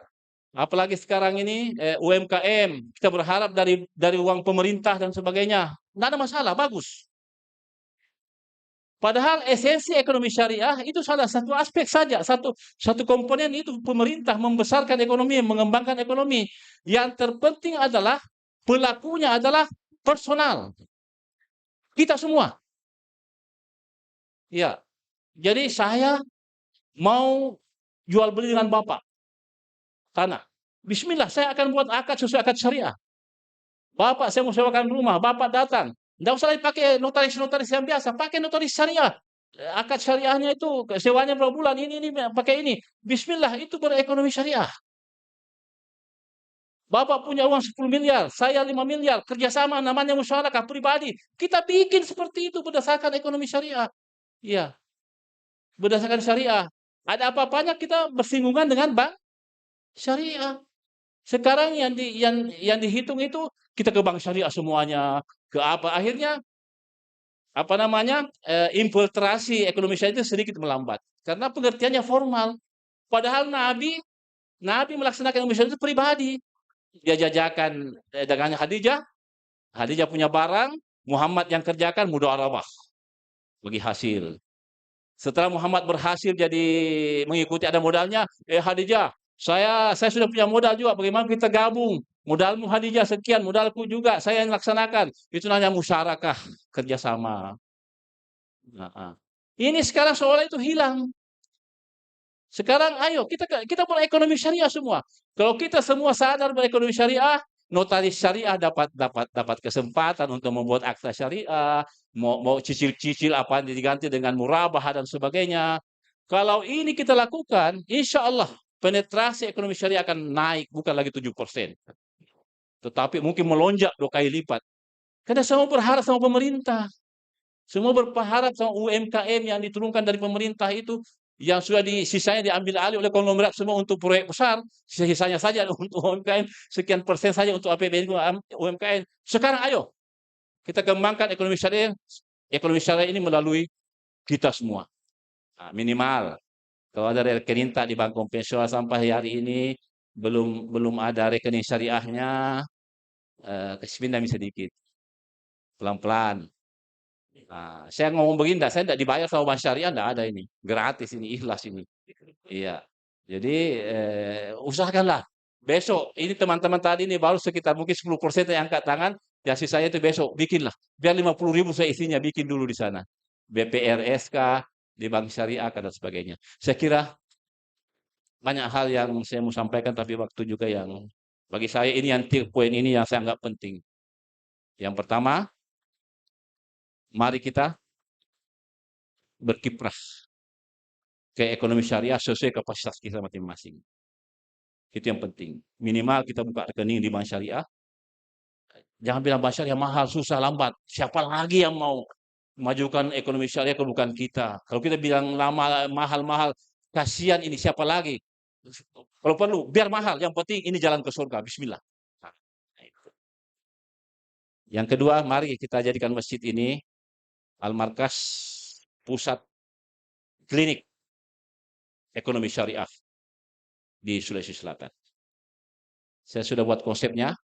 Apalagi sekarang ini UMKM, kita berharap dari uang pemerintah dan sebagainya. Tidak ada masalah, bagus. Padahal esensi ekonomi syariah itu salah satu aspek saja, satu komponen itu pemerintah membesarkan ekonomi, mengembangkan ekonomi. Yang terpenting adalah pelakunya adalah personal. Kita semua. Ya. Jadi saya mau jual beli dengan Bapak tanah. Bismillah, saya akan buat akad sesuai akad syariah. Bapak, saya mau sewakan rumah, Bapak datang. Tidak usah lagi pakai notaris-notaris yang biasa, pakai notaris syariah. Akad syariahnya itu sewanya berapa bulan, ini pakai ini. Bismillah, itu berekonomi syariah. Bapak punya uang 10 miliar, saya 5 miliar, kerjasama namanya musyarakah pribadi. Kita bikin seperti itu berdasarkan ekonomi syariah. Iya, berdasarkan syariah. Ada apa-apanya kita bersinggungan dengan bank syariah. Sekarang yang dihitung itu kita ke bank syariah semuanya, ke apa, akhirnya infiltrasi ekonomi syariah itu sedikit melambat karena pengertiannya formal. Padahal Nabi melaksanakan ekonomi syariah itu pribadi. Dia jajakan dagangannya Khadijah punya barang, Muhammad yang kerjakan mudharabah bagi hasil. Setelah Muhammad berhasil jadi mengikuti ada modalnya, Khadijah, saya sudah punya modal juga, bagaimana kita gabung? Modalmu Khadijah sekian, modalku juga, saya yang laksanakan. Itu namanya musyarakah, kerjasama. Nah, ini sekarang seolah itu hilang. Sekarang ayo kita mulai ekonomi syariah semua. Kalau kita semua sadar berekonomi syariah, notaris syariah dapat kesempatan untuk membuat akta syariah, mau cicil-cicil apa diganti dengan murabah dan sebagainya. Kalau ini kita lakukan, insya Allah penetrasi ekonomi syariah akan naik, bukan lagi 7%. Tetapi mungkin melonjak 2 kali lipat. Karena semua berharap sama pemerintah. Semua berharap sama UMKM yang diturunkan dari pemerintah itu, yang sudah sisanya diambil alih oleh konglomerat semua untuk proyek besar, sisanya saja untuk UMKM, sekian persen saja untuk APBN UMKM. Sekarang ayo, kita kembangkan ekonomi syariah. Ekonomi syariah ini melalui kita semua. Nah, minimal, kalau ada rekening tak di bank konvensional sampai hari ini, belum ada rekening syariahnya, kasih pinjam sedikit. Pelan-pelan. Nah, saya ngomong begini, saya tidak dibayar sama bank syariah, tidak ada ini. Gratis ini, ikhlas ini. Iya. Jadi, usahakanlah. Besok, ini teman-teman tadi ini baru sekitar mungkin 10% yang angkat tangan, ya sisanya itu besok, bikinlah. Biar 50.000 saya isinya, bikin dulu di sana. BPRSK, di bank syariah, dan sebagainya. Saya kira banyak hal yang saya mau sampaikan, tapi waktu juga yang, bagi saya ini yang poin ini yang saya anggap penting. Yang pertama, mari kita berkiprah ke ekonomi syariah sesuai kapasitas kita masing-masing. Itu yang penting. Minimal kita buka rekening di bank syariah. Jangan bilang bank syariah mahal, susah, lambat. Siapa lagi yang mau memajukan ekonomi syariah kalau bukan kita? Kalau kita bilang lama, mahal-mahal, kasihan ini siapa lagi? Kalau perlu, biar mahal. Yang penting ini jalan ke surga. Bismillah. Nah, yang kedua, mari kita jadikan masjid ini Al-Markas pusat klinik ekonomi syariah di Sulawesi Selatan. Saya sudah buat konsepnya.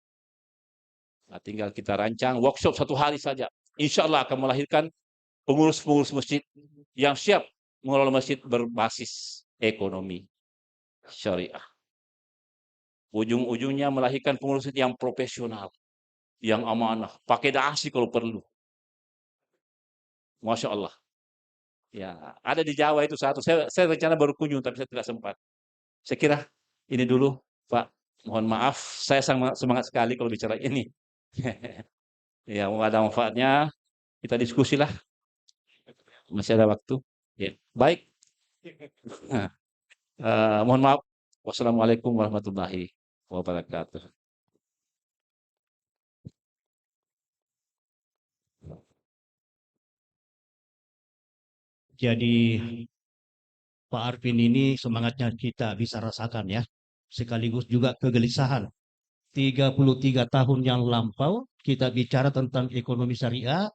Nah, tinggal kita rancang workshop 1 hari saja. Insya Allah akan melahirkan pengurus-pengurus masjid yang siap mengelola masjid berbasis ekonomi syariah. Ujung-ujungnya melahirkan pengurus yang profesional, yang amanah, pakai dasi kalau perlu. Masya Allah. Ya, ada di Jawa itu satu. Saya rencana baru kunjung, tapi saya tidak sempat. Saya kira ini dulu, Pak. Mohon maaf, saya sangat semangat sekali kalau bicara ini. Ya, mau ada manfaatnya, kita diskusilah. Masih ada waktu. Ya, baik. Mohon maaf. Wassalamualaikum warahmatullahi wabarakatuh. Jadi Pak Arvin ini semangatnya kita bisa rasakan ya. Sekaligus juga kegelisahan. 33 tahun yang lampau kita bicara tentang ekonomi syariah,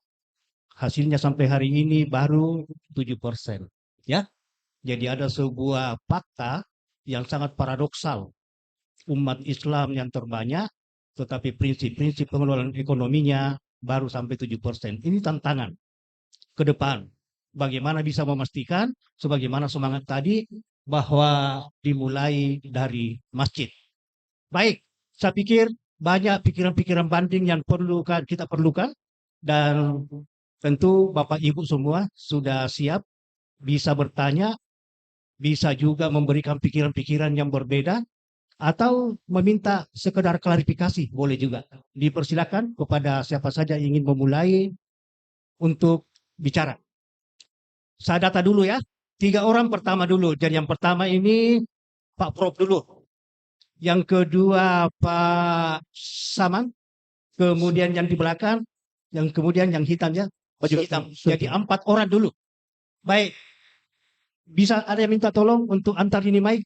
hasilnya sampai hari ini baru 7%. Ya. Jadi ada sebuah fakta yang sangat paradoksal. Umat Islam yang terbanyak, tetapi prinsip-prinsip pengelolaan ekonominya baru sampai 7%. Ini tantangan ke depan. Bagaimana bisa memastikan, sebagaimana semangat tadi, bahwa dimulai dari masjid. Baik, saya pikir banyak pikiran-pikiran banding yang kita perlukan, dan tentu Bapak Ibu semua sudah siap bisa bertanya, bisa juga memberikan pikiran-pikiran yang berbeda, atau meminta sekedar klarifikasi, boleh juga. Dipersilakan kepada siapa saja yang ingin memulai untuk bicara. Saya data dulu ya. 3 orang pertama dulu. Jadi yang pertama ini Pak Prof dulu. Yang kedua Pak Saman. Kemudian yang di belakang. Yang kemudian yang hitam ya. Baju hitam. Jadi 4 orang dulu. Baik. Bisa ada yang minta tolong untuk antar ini mic?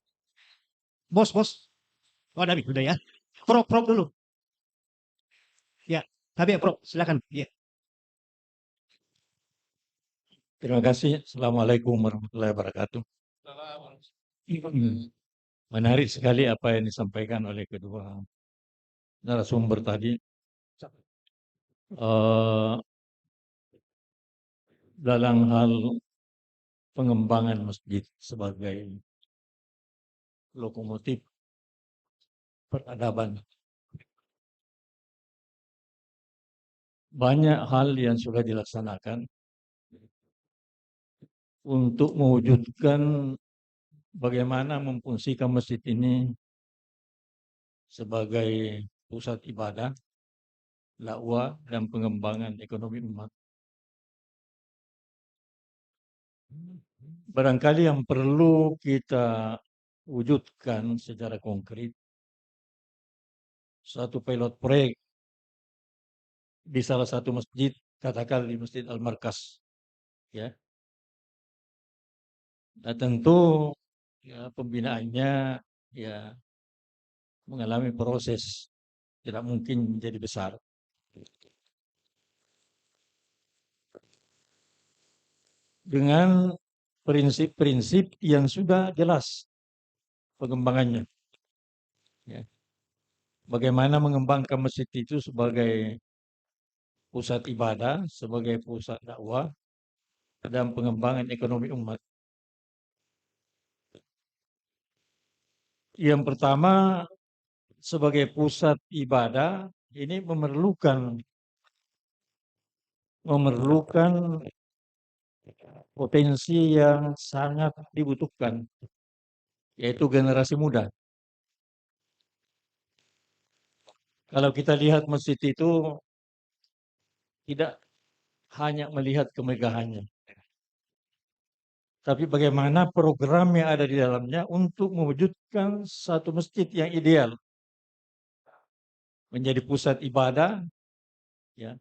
Bos. Oh, ada udah ya. Prof dulu. Habib, Prof, silakan. Ya. Terima kasih. Assalamualaikum warahmatullahi wabarakatuh. Menarik sekali apa yang disampaikan oleh kedua narasumber tadi. Eh, dalam hal pengembangan masjid sebagai lokomotif peradaban. Banyak hal yang sudah dilaksanakan untuk mewujudkan bagaimana memfungsikan masjid ini sebagai pusat ibadah, dakwah, dan pengembangan ekonomi umat. Barangkali yang perlu kita wujudkan secara konkret satu pilot proyek di salah satu masjid, katakan di Masjid Al-Markas, ya. Nah, tentu ya pembinaannya ya mengalami proses, tidak mungkin menjadi besar. Dengan prinsip-prinsip yang sudah jelas pengembangannya. Ya. Bagaimana mengembangkan masjid itu sebagai pusat ibadah, sebagai pusat dakwah, dan pengembangan ekonomi umat. Yang pertama, sebagai pusat ibadah, ini memerlukan potensi yang sangat dibutuhkan, yaitu generasi muda. Kalau kita lihat masjid itu tidak hanya melihat kemegahannya, tapi bagaimana program yang ada di dalamnya untuk mewujudkan satu masjid yang ideal menjadi pusat ibadah, ya,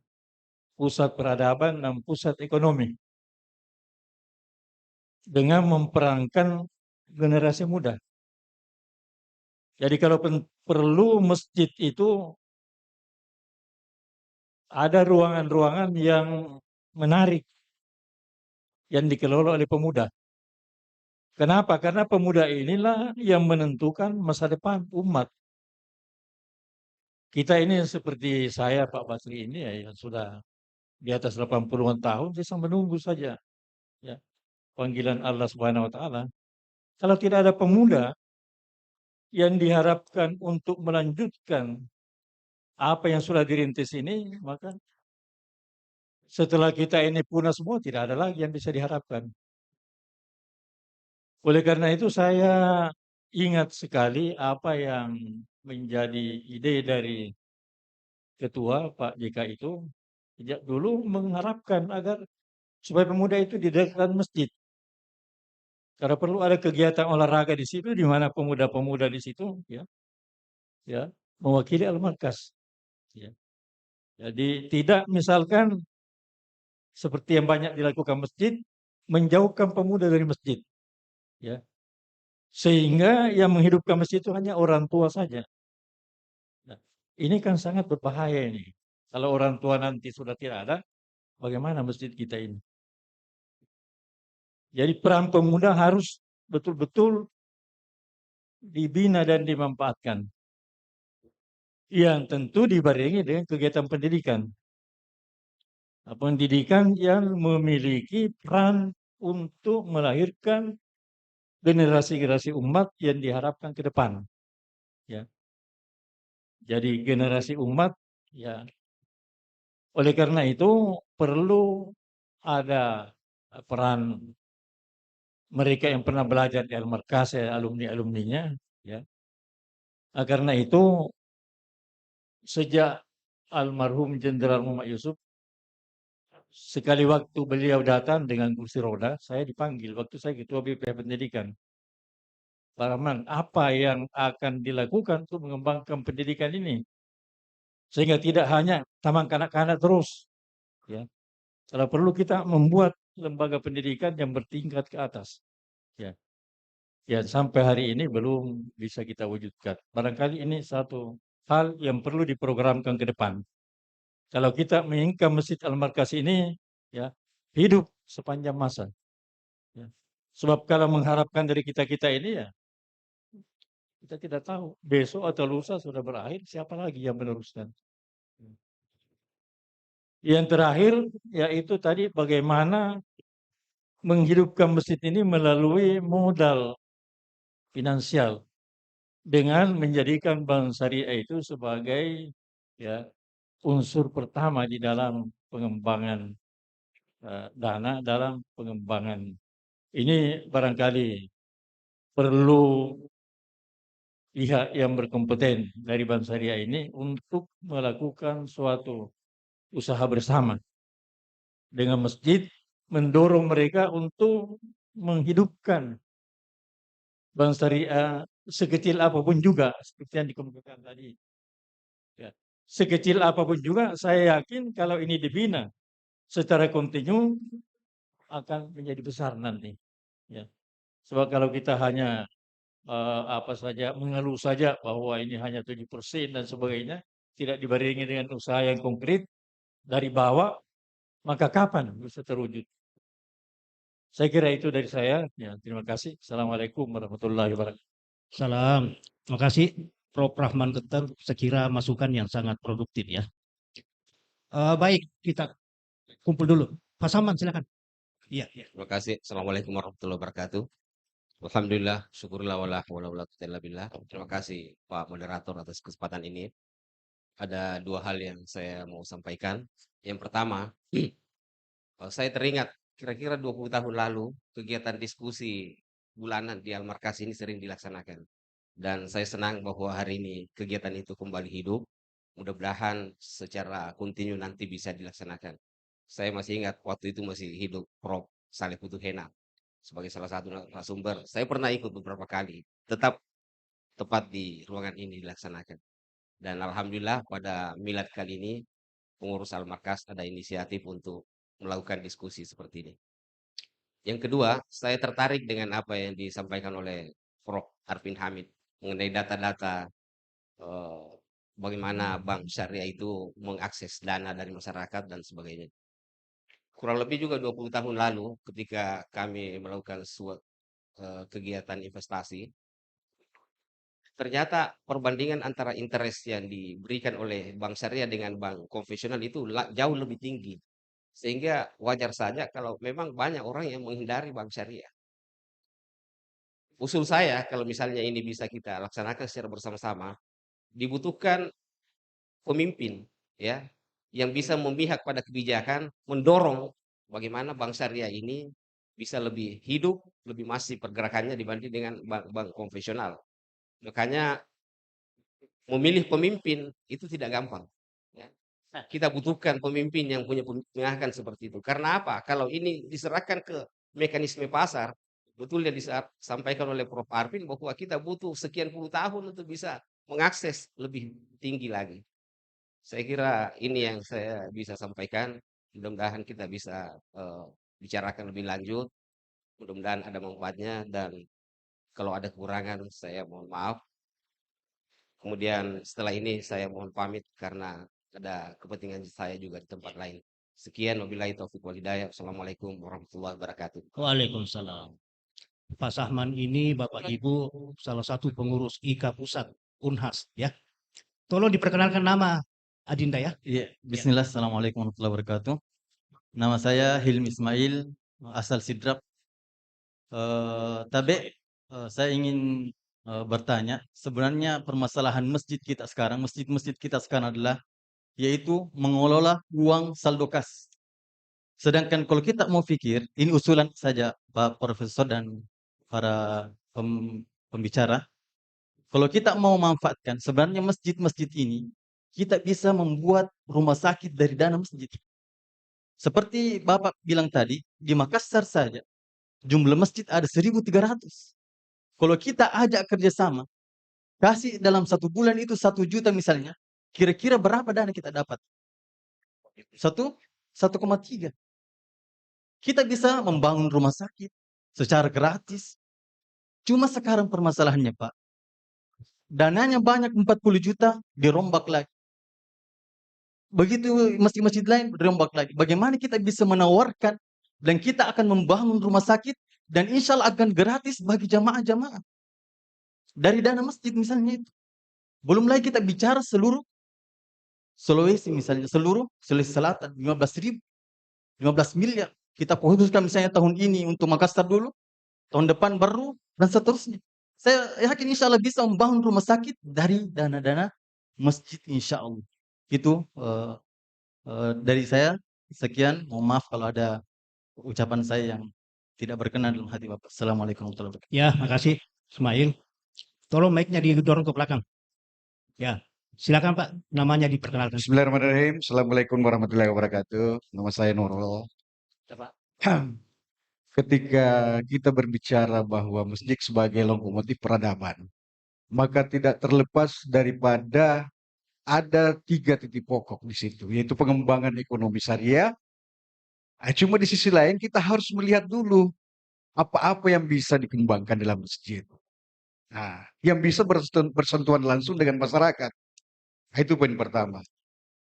pusat peradaban, dan pusat ekonomi dengan memperankan generasi muda. Jadi kalau perlu masjid itu ada ruangan-ruangan yang menarik yang dikelola oleh pemuda. Kenapa? Karena pemuda inilah yang menentukan masa depan umat. Kita ini seperti saya, Pak Basri ini ya, yang sudah di atas 80-an tahun, saya menunggu saja ya, panggilan Allah Subhanahu wa taala. Kalau tidak ada pemuda yang diharapkan untuk melanjutkan apa yang sudah dirintis ini, maka setelah kita ini punah semua, tidak ada lagi yang bisa diharapkan. Oleh karena itu saya ingat sekali apa yang menjadi ide dari ketua Pak JK itu sejak dulu, mengharapkan agar supaya pemuda itu didekatkan masjid. Karena perlu ada kegiatan olahraga di situ, di mana pemuda-pemuda di situ ya mewakili Al-Markas. Ya. Jadi tidak misalkan seperti yang banyak dilakukan masjid, menjauhkan pemuda dari masjid. Ya. Sehingga yang menghidupkan masjid itu hanya orang tua saja. Nah, ini kan sangat berbahaya ini. Kalau orang tua nanti sudah tidak ada, bagaimana masjid kita ini? Jadi peran pemuda harus betul-betul dibina dan dimanfaatkan. Yang tentu dibarengi dengan kegiatan pendidikan. Pendidikan yang memiliki peran untuk melahirkan generasi-generasi umat yang diharapkan ke depan. Ya. Jadi generasi umat, ya. Oleh karena itu perlu ada peran mereka yang pernah belajar di Al-Markas, alumni-alumninya, ya. Karena itu sejak almarhum Jenderal Muhammad Yusuf, sekali waktu beliau datang dengan kursi roda, saya dipanggil waktu saya Ketua BPH Pendidikan. Pak Rahman, apa yang akan dilakukan untuk mengembangkan pendidikan ini? Sehingga tidak hanya taman kanak-kanak terus. Ya. Kalau perlu kita membuat lembaga pendidikan yang bertingkat ke atas. Ya. Ya, sampai hari ini belum bisa kita wujudkan. Barangkali ini satu hal yang perlu diprogramkan ke depan. Kalau kita menginginkan Masjid Al-Markas ini ya hidup sepanjang masa. Ya. Sebab kalau mengharapkan dari kita-kita ini ya kita tidak tahu besok atau lusa sudah berakhir siapa lagi yang meneruskan. Yang terakhir yaitu tadi bagaimana menghidupkan masjid ini melalui modal finansial dengan menjadikan Bank Syariah itu sebagai ya unsur pertama di dalam pengembangan dana dalam pengembangan ini barangkali perlu pihak yang berkompeten dari Bank Syariah ini untuk melakukan suatu usaha bersama dengan masjid, mendorong mereka untuk menghidupkan Bank Syariah sekecil apapun juga seperti yang dikemukakan tadi. Ya. Sekecil apapun juga saya yakin kalau ini dibina secara kontinu akan menjadi besar nanti. Ya. Sebab kalau kita hanya apa saja mengeluh saja bahwa ini hanya 7% dan sebagainya, tidak dibarengi dengan usaha yang konkret dari bawah, maka kapan bisa terwujud? Saya kira itu dari saya. Ya, terima kasih. Assalamualaikum warahmatullahi wabarakatuh. Salam. Terima kasih Prof. Rahman Keter, sekira masukan yang sangat produktif ya. Baik, kita kumpul dulu. Pak Saman, silakan. Iya, iya. Terima kasih. Assalamualaikum warahmatullahi wabarakatuh. Alhamdulillah, syukurlah wala haula wala quwwata illa billah. Terima kasih Pak Moderator atas kesempatan ini. Ada dua hal yang saya mau sampaikan. Yang pertama, saya teringat kira-kira 20 tahun lalu kegiatan diskusi bulanan di Al-Markas ini sering dilaksanakan. Dan saya senang bahwa hari ini kegiatan itu kembali hidup. Mudah-mudahan secara kontinu nanti bisa dilaksanakan. Saya masih ingat waktu itu masih hidup Prof. Saleh Putuhena sebagai salah satu narasumber. Saya pernah ikut beberapa kali, tetap tepat di ruangan ini dilaksanakan. Dan alhamdulillah pada milad kali ini pengurus Al-Markas ada inisiatif untuk melakukan diskusi seperti ini. Yang kedua, saya tertarik dengan apa yang disampaikan oleh Prof. Arfin Hamid mengenai data-data bagaimana bank syariah itu mengakses dana dari masyarakat dan sebagainya. Kurang lebih juga 20 tahun lalu ketika kami melakukan kegiatan investasi, ternyata perbandingan antara interest yang diberikan oleh bank syariah dengan bank konvensional itu jauh lebih tinggi. Sehingga wajar saja kalau memang banyak orang yang menghindari bank syariah. Usul saya kalau misalnya ini bisa kita laksanakan secara bersama-sama, dibutuhkan pemimpin ya yang bisa memihak pada kebijakan, mendorong bagaimana bank syariah ini bisa lebih hidup, lebih masif pergerakannya dibanding dengan bank konvensional. Makanya memilih pemimpin itu tidak gampang. Ya. Kita butuhkan pemimpin yang punya pemikiran seperti itu. Karena apa? Kalau ini diserahkan ke mekanisme pasar, betul yang disampaikan oleh Prof. Arfin bahwa kita butuh sekian puluh tahun untuk bisa mengakses lebih tinggi lagi. Saya kira ini yang saya bisa sampaikan. Mudah-mudahan kita bisa bicarakan lebih lanjut. Mudah-mudahan ada manfaatnya dan kalau ada kekurangan saya mohon maaf. Kemudian setelah ini saya mohon pamit karena ada kepentingan saya juga di tempat lain. Sekian wabillahi taufiq wal hidayah. Assalamualaikum warahmatullahi wabarakatuh. Waalaikumsalam. Pak Sahman ini Bapak Ibu salah satu pengurus IKA Pusat Unhas ya. Tolong diperkenalkan nama Adinda ya. Iya, bismillah, assalamualaikum warahmatullahi wabarakatuh. Nama saya Hilmi Ismail, asal Sidrap. Saya ingin bertanya, sebenarnya permasalahan masjid kita sekarang, masjid-masjid kita sekarang adalah yaitu mengelola uang saldo kas. Sedangkan kalau kita mau pikir, ini usulan saja Pak Profesor dan para pembicara. Kalau kita mau manfaatkan, sebenarnya masjid-masjid ini kita bisa membuat rumah sakit dari dana masjid. Seperti Bapak bilang tadi, di Makassar saja jumlah masjid ada 1.300. Kalau kita ajak kerjasama, kasih dalam 1 bulan itu 1 juta misalnya, kira-kira berapa dana kita dapat? 1,3. Kita bisa membangun rumah sakit secara gratis. Cuma sekarang permasalahannya Pak, dananya banyak 40 juta, dirombak lagi. begitu masjid-masjid lain berombak lagi. Bagaimana kita bisa menawarkan dan kita akan membangun rumah sakit dan insya Allah akan gratis bagi jamaah-jamaah dari dana masjid misalnya itu. Belum lagi kita bicara seluruh Sulawesi misalnya, seluruh Sulawesi Selatan 15.000, 15 miliar. Kita khususkan misalnya tahun ini untuk Makassar dulu, tahun depan baru dan seterusnya. Saya yakin insya Allah bisa membangun rumah sakit dari dana-dana masjid insya Allah. Itu dari saya. Sekian, mohon maaf kalau ada ucapan saya yang tidak berkenan dalam hati Bapak. Assalamualaikum warahmatullahi wabarakatuh. Ya, makasih Ismail. Tolong mic-nya didorong ke belakang. Ya, silakan Pak, namanya diperkenalkan. Bismillahirrahmanirrahim. Assalamualaikum warahmatullahi wabarakatuh. Nama saya Nurul. Coba. Ketika kita berbicara bahwa masjid sebagai lokomotif peradaban, maka tidak terlepas daripada ada 3 titik pokok di situ, yaitu pengembangan ekonomi syariah. Cuma di sisi lain kita harus melihat dulu apa-apa yang bisa dikembangkan dalam masjid. Nah, yang bisa bersentuhan langsung dengan masyarakat. Itu poin pertama.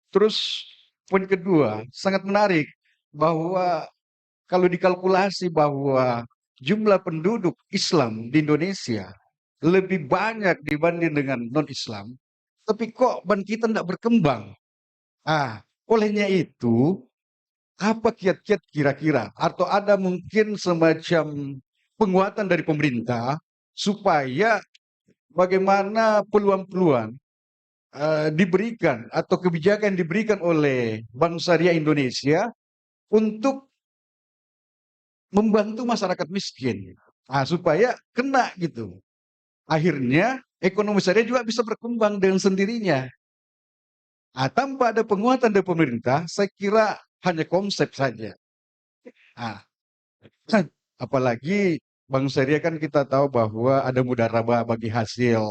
Terus poin kedua, sangat menarik bahwa kalau dikalkulasi bahwa jumlah penduduk Islam di Indonesia lebih banyak dibanding dengan non-Islam, tapi kok ban kita tidak berkembang. Olehnya itu, apa kiat-kiat kira-kira? Atau ada mungkin semacam penguatan dari pemerintah supaya bagaimana peluang-peluang diberikan atau kebijakan yang diberikan oleh Bank Syariah Indonesia untuk membantu masyarakat miskin, supaya kena gitu. Akhirnya ekonomi syariah juga bisa berkembang dengan sendirinya. Tanpa ada penguatan dari pemerintah, saya kira hanya konsep saja. Apalagi Bank Syariah kan kita tahu bahwa ada mudarabah bagi hasil,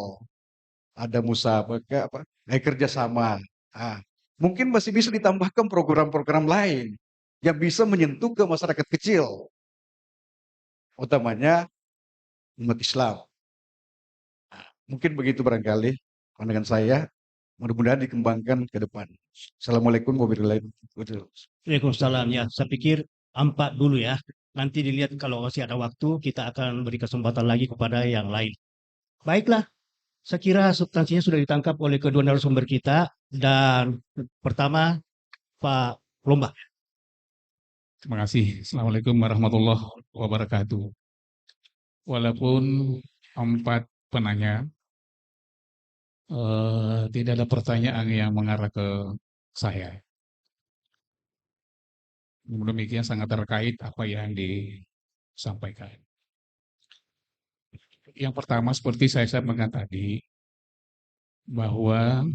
ada musabaqah, kerjasama. Mungkin masih bisa ditambahkan program-program lain yang bisa menyentuh ke masyarakat kecil, utamanya umat Islam. Mungkin begitu barangkali pandangan saya. Mudah-mudahan dikembangkan ke depan. Assalamualaikum warahmatullahi wabarakatuh. Waalaikumsalam. Ya, saya pikir 4 dulu ya. Nanti dilihat kalau masih ada waktu, kita akan beri kesempatan lagi kepada yang lain. Baiklah, saya kira substansinya sudah ditangkap oleh kedua narasumber kita. Dan pertama, Pak Lomba. Terima kasih. Assalamualaikum warahmatullahi wabarakatuh. Walaupun 4 penanya, tidak ada pertanyaan yang mengarah ke saya. Demikian sangat terkait apa yang disampaikan. Yang pertama seperti saya sampaikan tadi, bahwa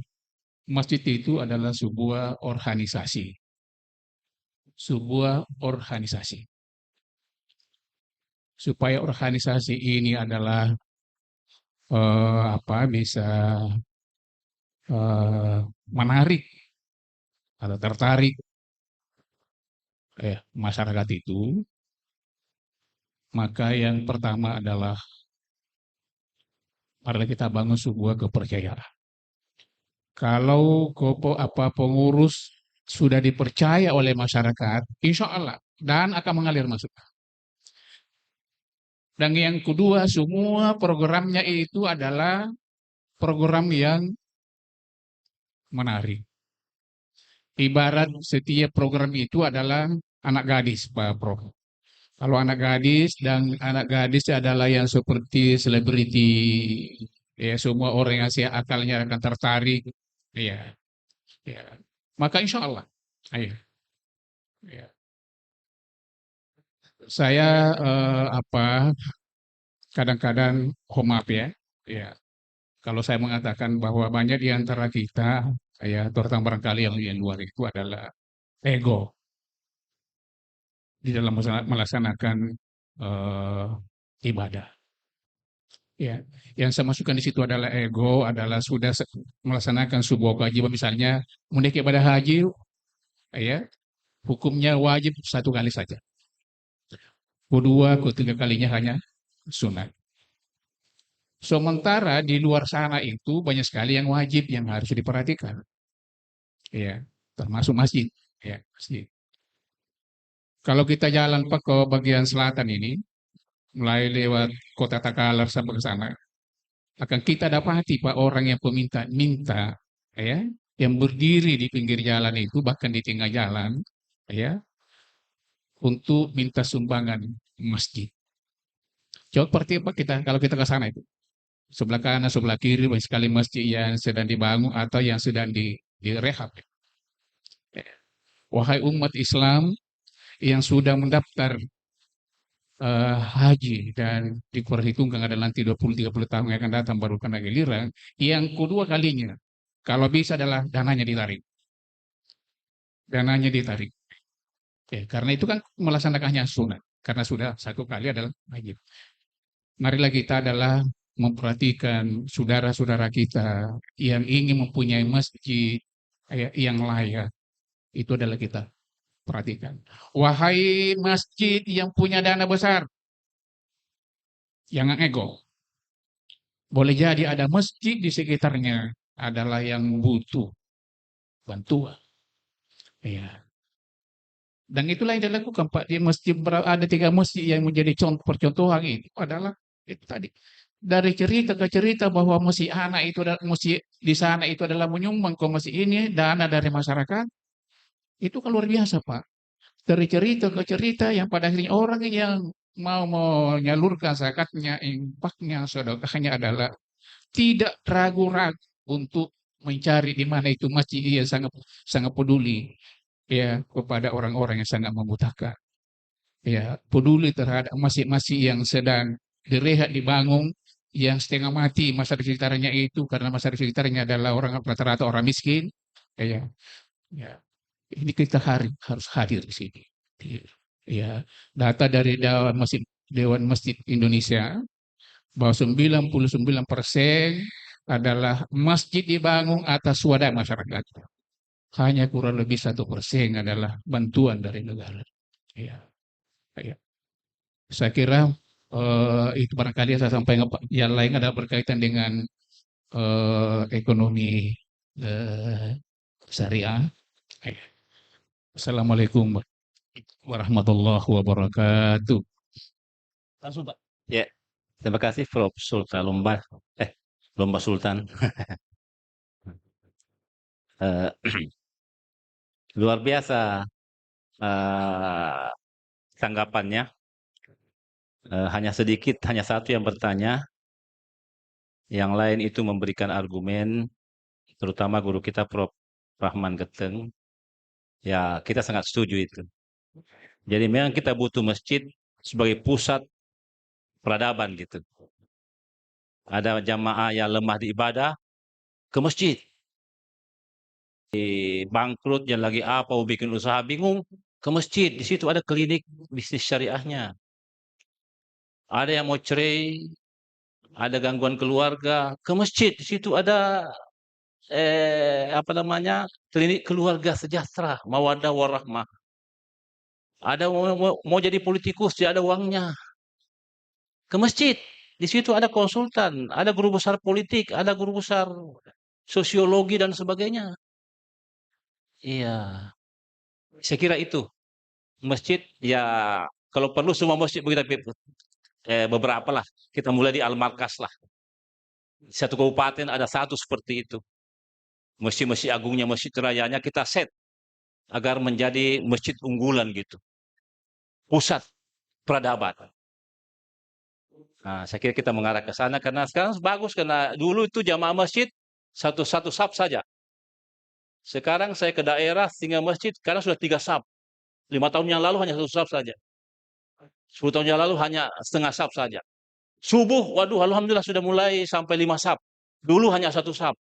masjid itu adalah sebuah organisasi. Sebuah organisasi. Supaya organisasi ini adalah bisa menarik atau tertarik masyarakat itu, maka yang pertama adalah kita bangun sebuah kepercayaan. Kalau pengurus sudah dipercaya oleh masyarakat, insya Allah dan akan mengalir masuk. Dan yang kedua, semua programnya itu adalah program yang menarik. Ibarat setiap program itu adalah anak gadis, Pak Prof. Kalau anak gadis dan anak gadis adalah yang seperti selebriti, ya semua orang yang akalnya akan tertarik, ya. Maka insya Allah, ya. Saya kadang-kadang maaf ya, kalau saya mengatakan bahwa banyak di antara kita, terutama barangkali yang luar itu adalah ego di dalam melaksanakan ibadah. Ya, yang saya masukkan di situ adalah ego, adalah sudah melaksanakan sebuah kewajiban, misalnya menaiki ibadah haji, hukumnya wajib 1 kali saja. Kedua, ketiga kalinya hanya sunat. Sementara di luar sana itu banyak sekali yang wajib yang harus diperhatikan. Ya, termasuk masjid. Ya, masjid. Kalau kita jalan Pak ke bagian selatan ini, mulai lewat Kota Takalar sampai ke sana, akan kita dapati Pak orang yang minta, ya, yang berdiri di pinggir jalan itu, bahkan di tengah jalan, ya, untuk minta sumbangan masjid. Coba seperti apa kita kalau kita ke sana itu? Sebelah kanan, sebelah kiri banyak sekali masjid yang sedang dibangun atau yang sedang direhab. Wahai umat Islam yang sudah mendaftar haji dan diperhitungkan ada nanti 20-30 tahun yang akan datang baru kena giliran, yang kedua kalinya kalau bisa adalah dananya ditarik. Dananya ditarik. Karena itu kan melaksanakannya sunat. Karena sudah satu kali adalah wajib. Marilah kita adalah memperhatikan saudara-saudara kita yang ingin mempunyai masjid yang layak. Itu adalah kita perhatikan. Wahai masjid yang punya dana besar, jangan ego. Boleh jadi ada masjid di sekitarnya adalah yang butuh bantuan. Ya. Dan itulah yang dilakukan Pak di masjid. Ada 3 masjid yang menjadi percontohan itu adalah itu tadi. Dari cerita ke cerita bahwa masjid anak itu masjid di sana itu adalah menyumbang ke masjid ini dana dari masyarakat. Itu kan luar biasa Pak. Dari cerita ke cerita yang pada akhirnya orang yang mau menyalurkan zakatnya, infaknya, sedekahnya adalah tidak ragu-ragu untuk mencari di mana itu masjid yang sangat peduli ya kepada orang-orang yang sangat membutuhkan. Ya, peduli terhadap masjid-masjid yang sedang direhab dibangun yang setengah mati masa di sekitarnya itu karena masa di sekitarnya adalah orang rata-rata orang miskin. Ya, ya. Ini kita harus hadir di sini. Ya, data dari Dewan Masjid Indonesia bahwa 99% adalah masjid dibangun atas wadah masyarakat. Hanya kurang lebih 1% adalah bantuan dari negara. Ya, ya. Saya kira itu barangkali saya sampaikan. Yang lain ada berkaitan dengan ekonomi syariah. Assalamualaikum warahmatullahi wabarakatuh. Langsung Pak. Ya, terima kasih Prof. Sultan Lomba Sultan. Luar biasa tanggapannya. Hanya sedikit, hanya satu yang bertanya. Yang lain itu memberikan argumen, terutama guru kita Prof. Rahman Geteng. Ya, kita sangat setuju itu. Jadi memang kita butuh masjid sebagai pusat peradaban gitu. Ada jamaah yang lemah di ibadah, ke masjid. Bangkrut, yang lagi apa, mau bikin usaha bingung, ke masjid. Di situ ada klinik bisnis syariahnya. Ada yang mau cerai, ada gangguan keluarga, ke masjid. Di situ ada klinik keluarga sejahtera, mawaddah warahmah. Ada mau jadi politikus, tidak ada uangnya, ke masjid. Di situ ada konsultan, ada guru besar politik, ada guru besar sosiologi dan sebagainya. Iya, saya kira itu masjid ya kalau perlu semua masjid begitu, beberapa lah. Kita mulai di Al-Markas lah. Satu kabupaten ada satu seperti itu. Masjid-masjid agungnya, masjid rayanya kita set agar menjadi masjid unggulan gitu. Pusat peradaban. Nah, saya kira kita mengarah ke sana karena sekarang bagus karena dulu itu jamaah masjid satu saf saja. Sekarang saya ke daerah tinggal masjid karena sudah 3 saf. 5 tahun yang lalu hanya 1 saf saja. 10 tahun yang lalu hanya setengah saf saja. Subuh, waduh, alhamdulillah sudah mulai sampai 5 saf. Dulu hanya 1 saf.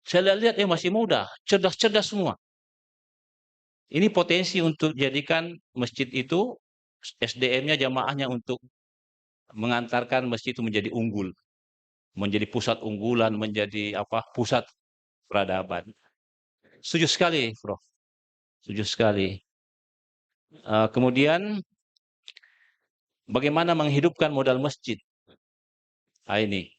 Saya lihat masih muda, cerdas-cerdas semua. Ini potensi untuk jadikan masjid itu SDM-nya, jamaahnya untuk mengantarkan masjid itu menjadi unggul, menjadi pusat unggulan, menjadi pusat peradaban. Setuju sekali, Prof. Setuju sekali. Kemudian bagaimana menghidupkan modal masjid? Ini.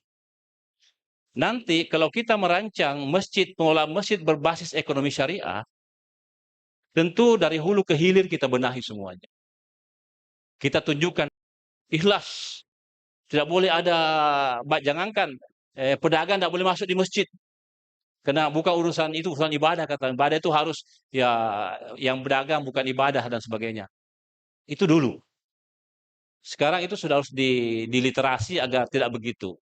Nanti kalau kita merancang masjid, pengelola masjid berbasis ekonomi syariah, tentu dari hulu ke hilir kita benahi semuanya. Kita tunjukkan ikhlas. Tidak boleh ada, jangankan pedagang tidak boleh masuk di masjid. Karena bukan urusan itu, urusan ibadah, kata ibadah itu harus ya yang berdagang bukan ibadah dan sebagainya. Itu dulu. Sekarang itu sudah harus diliterasi agar tidak begitu.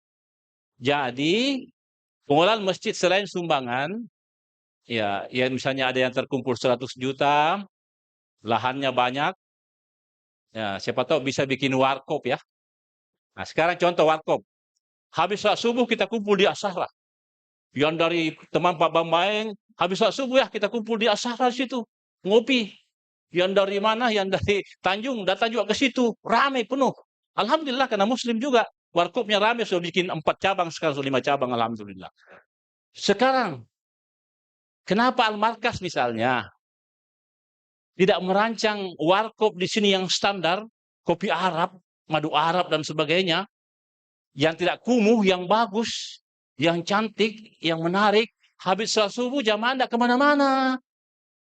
Jadi pengelolaan masjid selain sumbangan, ya misalnya ada yang terkumpul 100 juta, lahannya banyak, ya siapa tahu bisa bikin warkop ya. Nah sekarang contoh warkop. Habis saat subuh kita kumpul di Asyara. Yang dari teman Pak Bambang, habis saat subuh ya kita kumpul di Asyara situ, ngopi. Yang dari mana? Yang dari Tanjung, datang juga ke situ, ramai penuh. Alhamdulillah karena Muslim juga. Warkopnya ramai, sudah bikin 4 cabang, sekarang sudah 5 cabang, alhamdulillah. Sekarang, kenapa Al-Markas misalnya tidak merancang warkop di sini yang standar, kopi Arab, madu Arab dan sebagainya, yang tidak kumuh, yang bagus, yang cantik, yang menarik. Habis salat subuh jamaah tidak kemana-mana.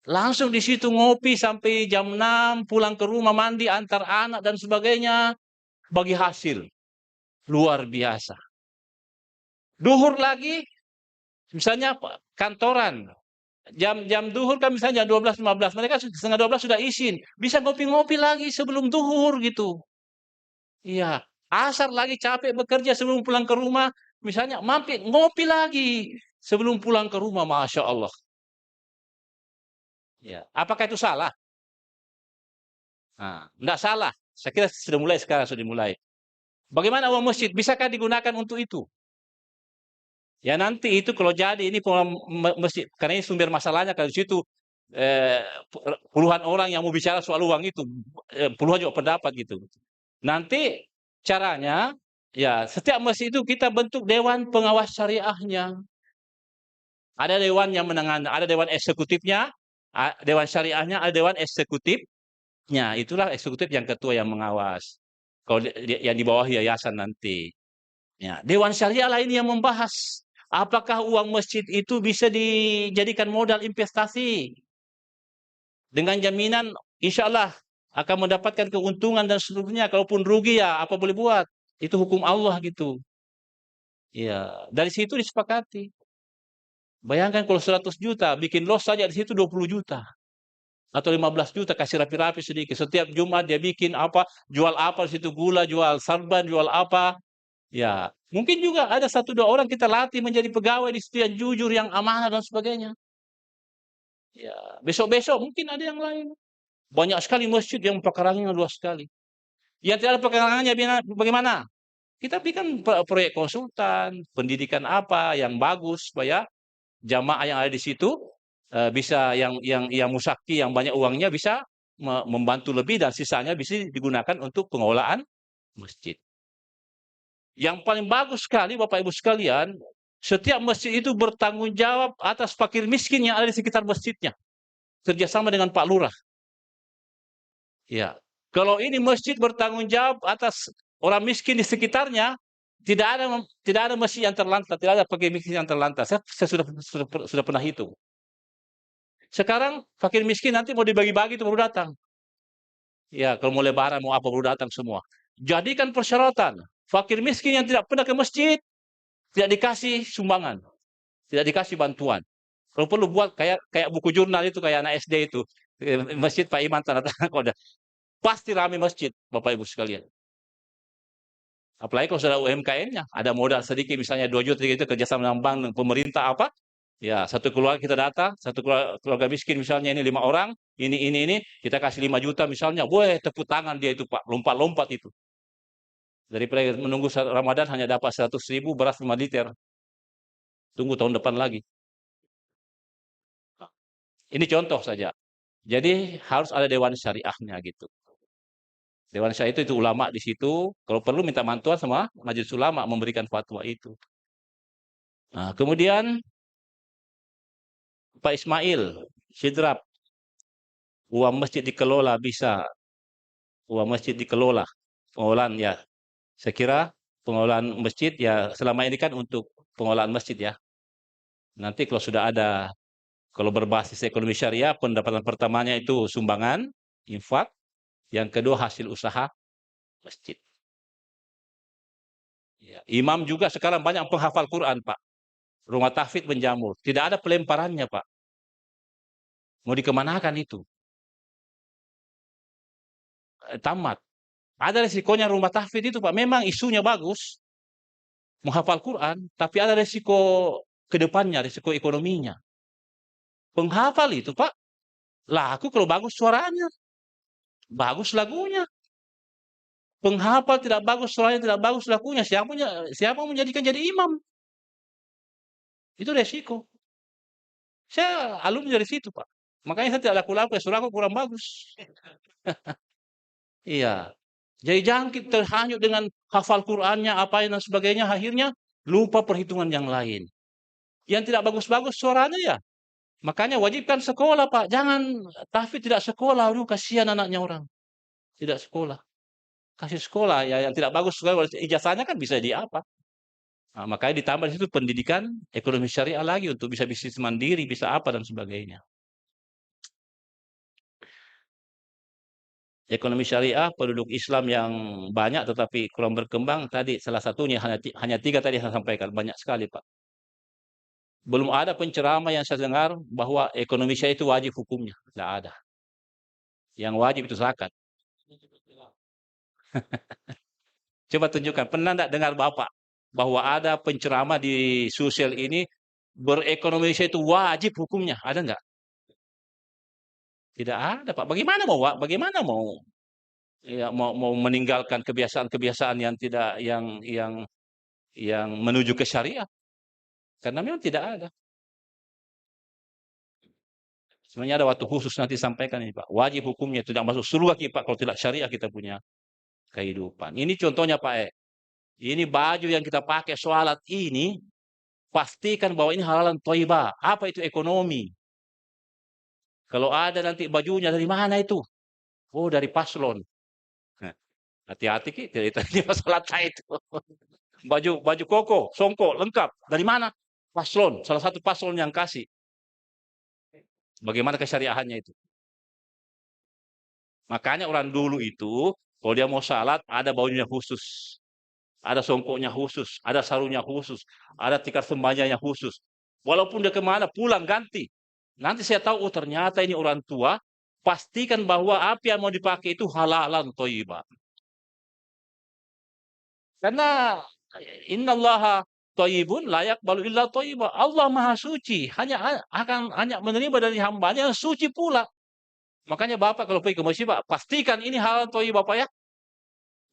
Langsung di situ ngopi sampai jam 6, pulang ke rumah mandi, antar anak dan sebagainya. Bagi hasil. Luar biasa. Duhur lagi, misalnya kantoran. Jam duhur kan misalnya 12.15. Mereka setengah 12 sudah izin. Bisa ngopi-ngopi lagi sebelum duhur gitu. Iya. Asar lagi capek bekerja sebelum pulang ke rumah. Misalnya mampir ngopi lagi sebelum pulang ke rumah. Masya Allah. Ya. Apakah itu salah? Nah, enggak salah. Saya kira sudah mulai sekarang, sudah dimulai. Bagaimana uang masjid? Bisakah digunakan untuk itu? Ya nanti itu kalau jadi ini masjid, karena ini sumber masalahnya kalau di situ puluhan orang yang mau bicara soal uang itu, puluhan juga pendapat gitu. Nanti caranya, ya setiap masjid itu kita bentuk dewan pengawas syariahnya. Ada dewan yang menangani, ada dewan eksekutifnya, dewan syariahnya, ada dewan eksekutifnya. Itulah eksekutif yang ketua yang mengawas. Kalau yang di bawah yayasan nanti. Ya, dewan syariah lah ini yang membahas apakah uang masjid itu bisa dijadikan modal investasi dengan jaminan insya Allah akan mendapatkan keuntungan dan seluruhnya. Kalaupun rugi ya apa boleh buat. Itu hukum Allah gitu. Ya, dari situ disepakati. Bayangkan kalau 100 juta, bikin loss saja di situ 20 juta. Atau 15 juta, kasih rapi-rapi sedikit. Setiap Jumat dia bikin apa, jual apa di situ, gula, jual sarban, jual apa. Ya, mungkin juga ada 1-2 orang kita latih menjadi pegawai di situ yang jujur, yang amanah dan sebagainya. Ya, besok-besok mungkin ada yang lain. Banyak sekali masjid yang pekarangannya luas sekali. Yang tidak ada pekarangannya bagaimana? Kita bikin proyek konsultan, pendidikan apa yang bagus supaya jamaah yang ada di situ bisa yang musaki yang banyak uangnya bisa membantu lebih dan sisanya bisa digunakan untuk pengelolaan masjid. Yang paling bagus sekali Bapak Ibu sekalian, setiap masjid itu bertanggung jawab atas fakir miskin yang ada di sekitar masjidnya. Kerjasama dengan Pak Lurah. Ya, kalau ini masjid bertanggung jawab atas orang miskin di sekitarnya, tidak ada masjid yang terlantar, tidak ada fakir miskin yang terlantar. Saya sudah pernah hitung. Sekarang fakir miskin nanti mau dibagi-bagi itu baru datang. Ya, kalau mau lebaran mau apa baru datang semua. Jadikan persyaratan fakir miskin yang tidak pernah ke masjid tidak dikasih sumbangan, tidak dikasih bantuan. Kalau perlu buat kayak buku jurnal itu kayak anak SD itu masjid Pak Iman tanda tangan kode. Pasti ramai masjid, Bapak Ibu sekalian. Apalagi kalau sudah UMKM-nya, ada modal sedikit, misalnya 2 juta itu kerjasama dengan bank, dengan pemerintah apa, ya satu keluarga kita data, satu keluarga miskin misalnya ini 5 orang, ini, kita kasih 5 juta misalnya, boleh tepuk tangan dia itu Pak, lompat-lompat itu. Daripada menunggu Ramadan hanya dapat 100.000 beras 5 liter. Tunggu tahun depan lagi. Ini contoh saja. Jadi harus ada dewan syariahnya gitu. Dewan syariah itu ulama di situ, kalau perlu minta bantuan sama majelis ulama memberikan fatwa itu. Nah, kemudian Pak Ismail Sidrap, uang masjid dikelola bisa, uang masjid dikelola, pengelolaan ya. Saya kira pengelolaan masjid ya selama ini kan untuk pengelolaan masjid ya. Nanti kalau sudah ada Kalau berbasis ekonomi syariah, pendapatan pertamanya itu sumbangan, infak, yang kedua hasil usaha masjid. Ya, imam juga sekarang banyak penghafal Quran, Pak. Rumah tahfidz menjamur. Tidak ada pelemparannya, Pak. Mau dikemanakan itu? Tamat. Ada resikonya rumah tahfidz itu, Pak. Memang isunya bagus, menghafal Quran, tapi ada resiko ke depannya, resiko ekonominya. Penghafal itu, Pak, laku kalau bagus suaranya, bagus lagunya. Penghafal tidak bagus suaranya, tidak bagus lagunya, siapa mau menjadikan jadi imam? Itu resiko. Saya alumni dari situ, Pak. Makanya saya tidak laku-laku, ya suara aku kurang bagus. Iya. Jadi jangan kita terhanyut dengan hafal Qur'annya, apa dan sebagainya, akhirnya lupa perhitungan yang lain. Yang tidak bagus-bagus suaranya ya. Makanya wajibkan sekolah, Pak. Jangan tahfidz tidak sekolah, aduh kasihan anaknya orang. Tidak sekolah. Kasih sekolah ya yang tidak bagus sekolah, ijazahnya kan bisa di apa? Nah, makanya ditambah di situ pendidikan ekonomi syariah lagi untuk bisa bisnis mandiri, bisa apa dan sebagainya. Ekonomi syariah, penduduk Islam yang banyak tetapi kurang berkembang, tadi salah satunya hanya 3 tadi saya sampaikan, banyak sekali, Pak. Belum ada penceramah yang saya dengar bahwa ekonomi syariah itu wajib hukumnya, tidak ada. Yang wajib itu zakat. Coba tunjukkan, pernah tidak dengar Bapak bahwa ada penceramah di sosial ini berekonomi syariah itu wajib hukumnya, ada nggak? Tidak ada, Pak. Bagaimana mau ya mau meninggalkan kebiasaan-kebiasaan yang tidak yang menuju ke syariah? Karena memang tidak ada. Sebenarnya ada waktu khusus nanti sampaikan ini, Pak. Wajib hukumnya tidak masuk surga Pak kalau tidak syariah kita punya kehidupan. Ini contohnya, Pak. Ini baju yang kita pakai sholat ini pastikan bahwa ini halalan thayyibah. Apa itu ekonomi? Kalau ada nanti bajunya dari mana itu? Oh, dari paslon. Hati-hati Ki, tidak itu masalah itu. Baju koko, songkok, lengkap. Dari mana? Paslon, salah satu paslon yang kasih. Bagaimana kesyariahannya itu? Makanya orang dulu itu, kalau dia mau salat, ada bajunya khusus. Ada songkoknya khusus, ada sarungnya khusus, ada tikar sembahnya khusus. Walaupun dia kemana, pulang ganti. Nanti saya tahu, oh ternyata ini orang tua, pastikan bahwa apa yang mau dipakai itu halalan thayyibah. Karena innallaha thayyibun la yaqbalu illa thayyibah. Allah Maha Suci, hanya menerima dari hambanya yang suci pula. Makanya Bapak kalau pergi ke masjid, Pak, pastikan ini halalan thayyibah, Bapak ya.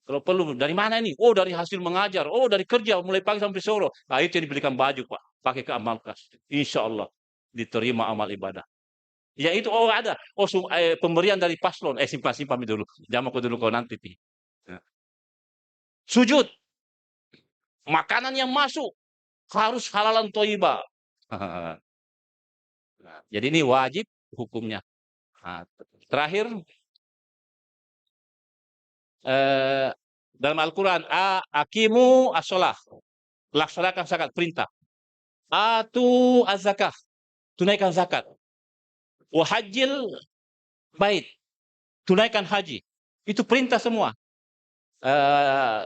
Kalau perlu, dari mana ini? Oh, dari hasil mengajar. Oh, dari kerja, mulai pagi sampai sore. Nah, itu yang diberikan baju, Pak. Pakai ke amal kas. Insya Allah diterima amal ibadah. Ya itu, oh ada. Oh, pemberian dari paslon. Simpan dulu. Jangan aku dulu kau nanti. Ya. Sujud. Makanan yang masuk harus halalan thayyibah. Nah, jadi ini wajib hukumnya. Nah, terakhir, dalam Al-Quran, aqimu as-sholah, laksanakan zakat, perintah. Atu az-zakah, tunaikan zakat. Wahajil bait, tunaikan haji. Itu perintah semua.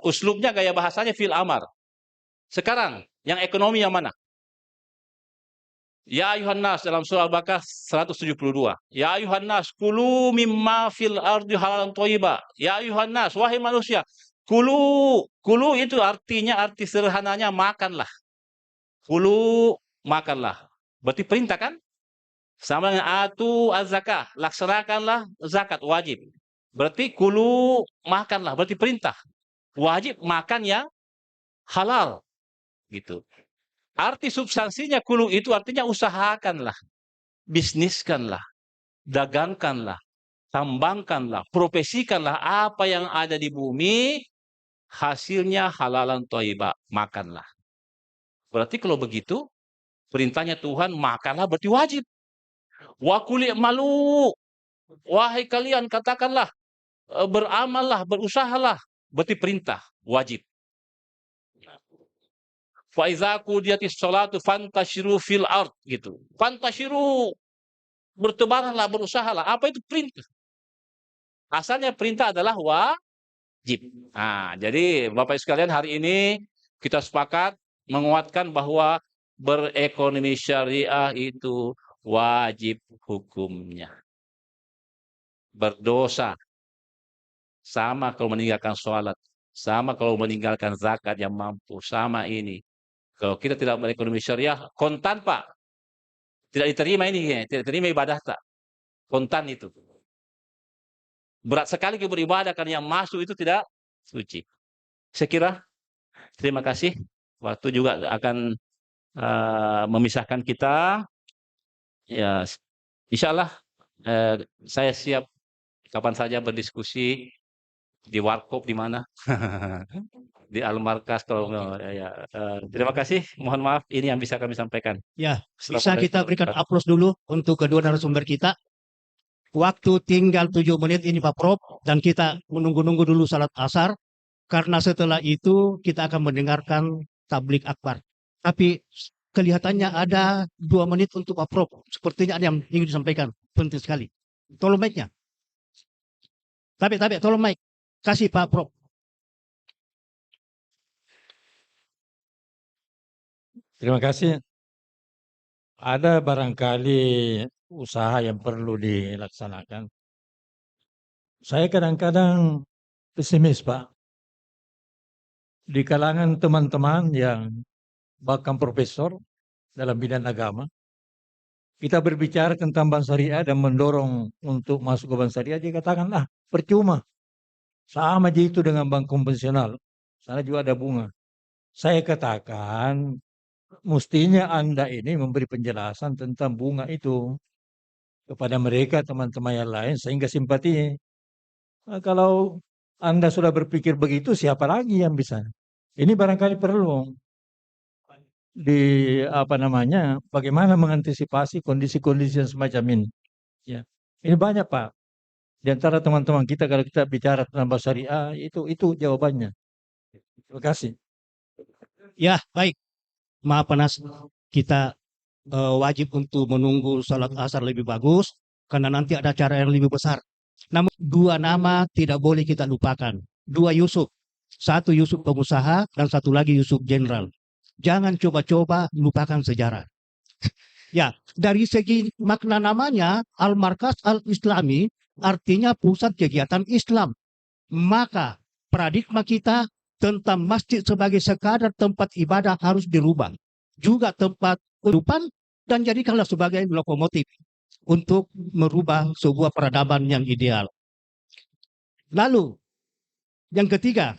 Uslubnya, gaya bahasanya fil amar. Sekarang, yang ekonomi yang mana? Ya ayuhan nas dalam surah Al-Baqarah 172. Ya ayuhan nas kulu mimma fil ardi halalan thayyibah. Ya ayuhan nas, wahai manusia, kulu itu arti sederhananya makanlah. Kulu makanlah. Berarti perintah kan? Sama dengan atu az-zakah, laksanakanlah zakat wajib. Berarti kulu makanlah, berarti perintah. Wajib makan yang halal. Gitu. Arti substansinya kulu itu artinya usahakanlah, bisniskanlah, dagangkanlah, tambangkanlah, profesikanlah apa yang ada di bumi, hasilnya halalan thayyibah, makanlah. Berarti kalau begitu, perintahnya Tuhan makanlah berarti wajib. Wa kuli malu, wahai kalian katakanlah, beramallah, berusahalah, berarti perintah, wajib. Fa iza qudiyatis sholatu fantashiru fil ard gitu. Fantashiru, bertebaranlah, berusahalah. Apa itu perintah? Asalnya perintah adalah wajib. Nah, jadi Bapak sekalian, hari ini kita sepakat menguatkan bahwa berekonomi syariah itu wajib hukumnya. Berdosa. Sama kalau meninggalkan sholat. Sama kalau meninggalkan zakat yang mampu. Sama ini. Kalau kita tidak berekonomi syariah, kontan Pak. Tidak diterima ini, tidak diterima ibadah tak. Kontan itu. Berat sekali kita beribadah karena yang masuk itu tidak suci. Saya kira terima kasih. Waktu juga akan memisahkan kita. Ya, insya Allah saya siap kapan saja berdiskusi di warkop di mana, di Al-Markas kalau terima kasih. Mohon maaf, ini yang bisa kami sampaikan. Ya, bisa kita berikan aplaus dulu untuk kedua narasumber kita. Waktu tinggal 7 menit ini Pak Prof, dan kita menunggu-nunggu dulu salat asar, karena setelah itu kita akan mendengarkan tablik akbar. Tapi kelihatannya ada 2 menit untuk Pak Prof. Sepertinya ada yang ingin disampaikan. Penting sekali. Tolong mic-nya. Tapi tolong mic. Kasih Pak Prof. Terima kasih. Ada barangkali usaha yang perlu dilaksanakan. Saya kadang-kadang pesimis, Pak. Di kalangan teman-teman yang bahkan profesor dalam bidang agama, kita berbicara tentang bank syariah dan mendorong untuk masuk ke bank syariah, dia katakan, percuma. Sama aja itu dengan bank konvensional. Sana juga ada bunga. Saya katakan, mestinya Anda ini memberi penjelasan tentang bunga itu kepada mereka, teman-teman yang lain, sehingga simpati. Nah, kalau Anda sudah berpikir begitu, siapa lagi yang bisa? Ini barangkali perlu bagaimana mengantisipasi kondisi-kondisi yang semacam ini. Ya, ini banyak Pak. Di antara teman-teman kita kalau kita bicara tentang bahasa syariah, itu jawabannya. Terima kasih. Ya, baik. Maaf panas, kita wajib untuk menunggu salat asar lebih bagus, karena nanti ada acara yang lebih besar. Namun 2 nama tidak boleh kita lupakan. 2 Yusuf. Satu Yusuf pengusaha dan satu lagi Yusuf jenderal. Jangan coba-coba lupakan sejarah. Ya, dari segi makna namanya, Al-Markas Al-Islami artinya pusat kegiatan Islam. Maka paradigma kita tentang masjid sebagai sekadar tempat ibadah harus dirubah. Juga tempat kehidupan, dan jadikanlah sebagai lokomotif untuk merubah sebuah peradaban yang ideal. Lalu, yang ketiga,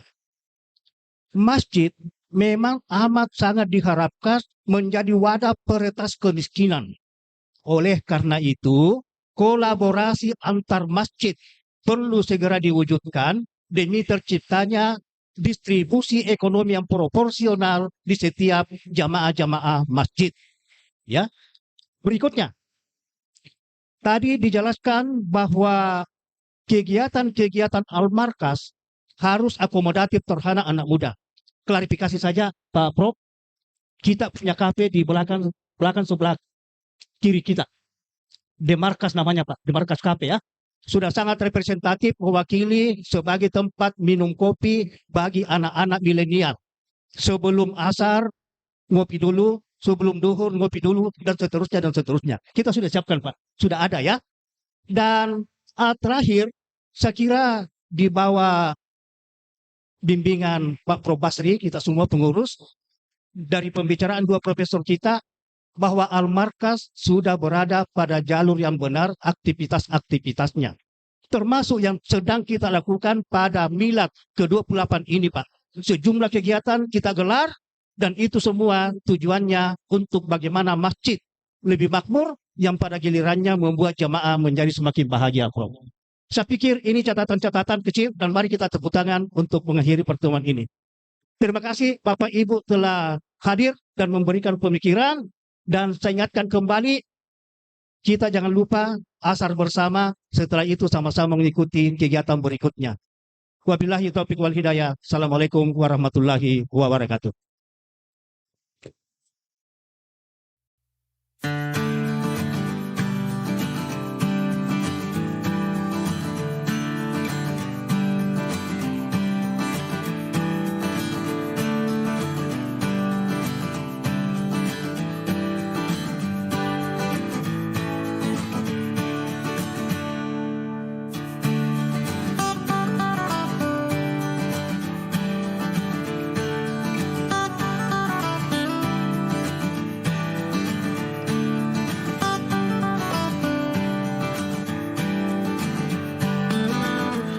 masjid memang amat sangat diharapkan menjadi wadah peretas kemiskinan. Oleh karena itu, kolaborasi antar masjid perlu segera diwujudkan demi terciptanya distribusi ekonomi yang proporsional di setiap jamaah-jamaah masjid. Ya. Berikutnya, tadi dijelaskan bahwa kegiatan-kegiatan Al-Markas harus akomodatif terhadap anak muda. Klarifikasi saja Pak Prof, kita punya kafe di belakang sebelah kiri kita. Demarkas namanya Pak, Demarkas Cafe ya. Sudah sangat representatif mewakili sebagai tempat minum kopi bagi anak-anak milenial. Sebelum asar ngopi dulu, sebelum duhur ngopi dulu, dan seterusnya. Kita sudah siapkan Pak, sudah ada ya. Dan terakhir, saya kira di bawah bimbingan Pak Prof Basri, kita semua pengurus, dari pembicaraan 2 profesor kita, bahwa Al-Markas sudah berada pada jalur yang benar aktivitas-aktivitasnya. Termasuk yang sedang kita lakukan pada milad ke-28 ini Pak. Sejumlah kegiatan kita gelar, dan itu semua tujuannya untuk bagaimana masjid lebih makmur, yang pada gilirannya membuat jamaah menjadi semakin bahagia. Prof. Saya pikir ini catatan-catatan kecil, dan mari kita tepuk tangan untuk mengakhiri pertemuan ini. Terima kasih Bapak Ibu telah hadir dan memberikan pemikiran. Dan saya ingatkan kembali, kita jangan lupa asar bersama, setelah itu sama-sama mengikuti kegiatan berikutnya. Wabillahi taufiq wal hidayah. Assalamualaikum warahmatullahi wabarakatuh.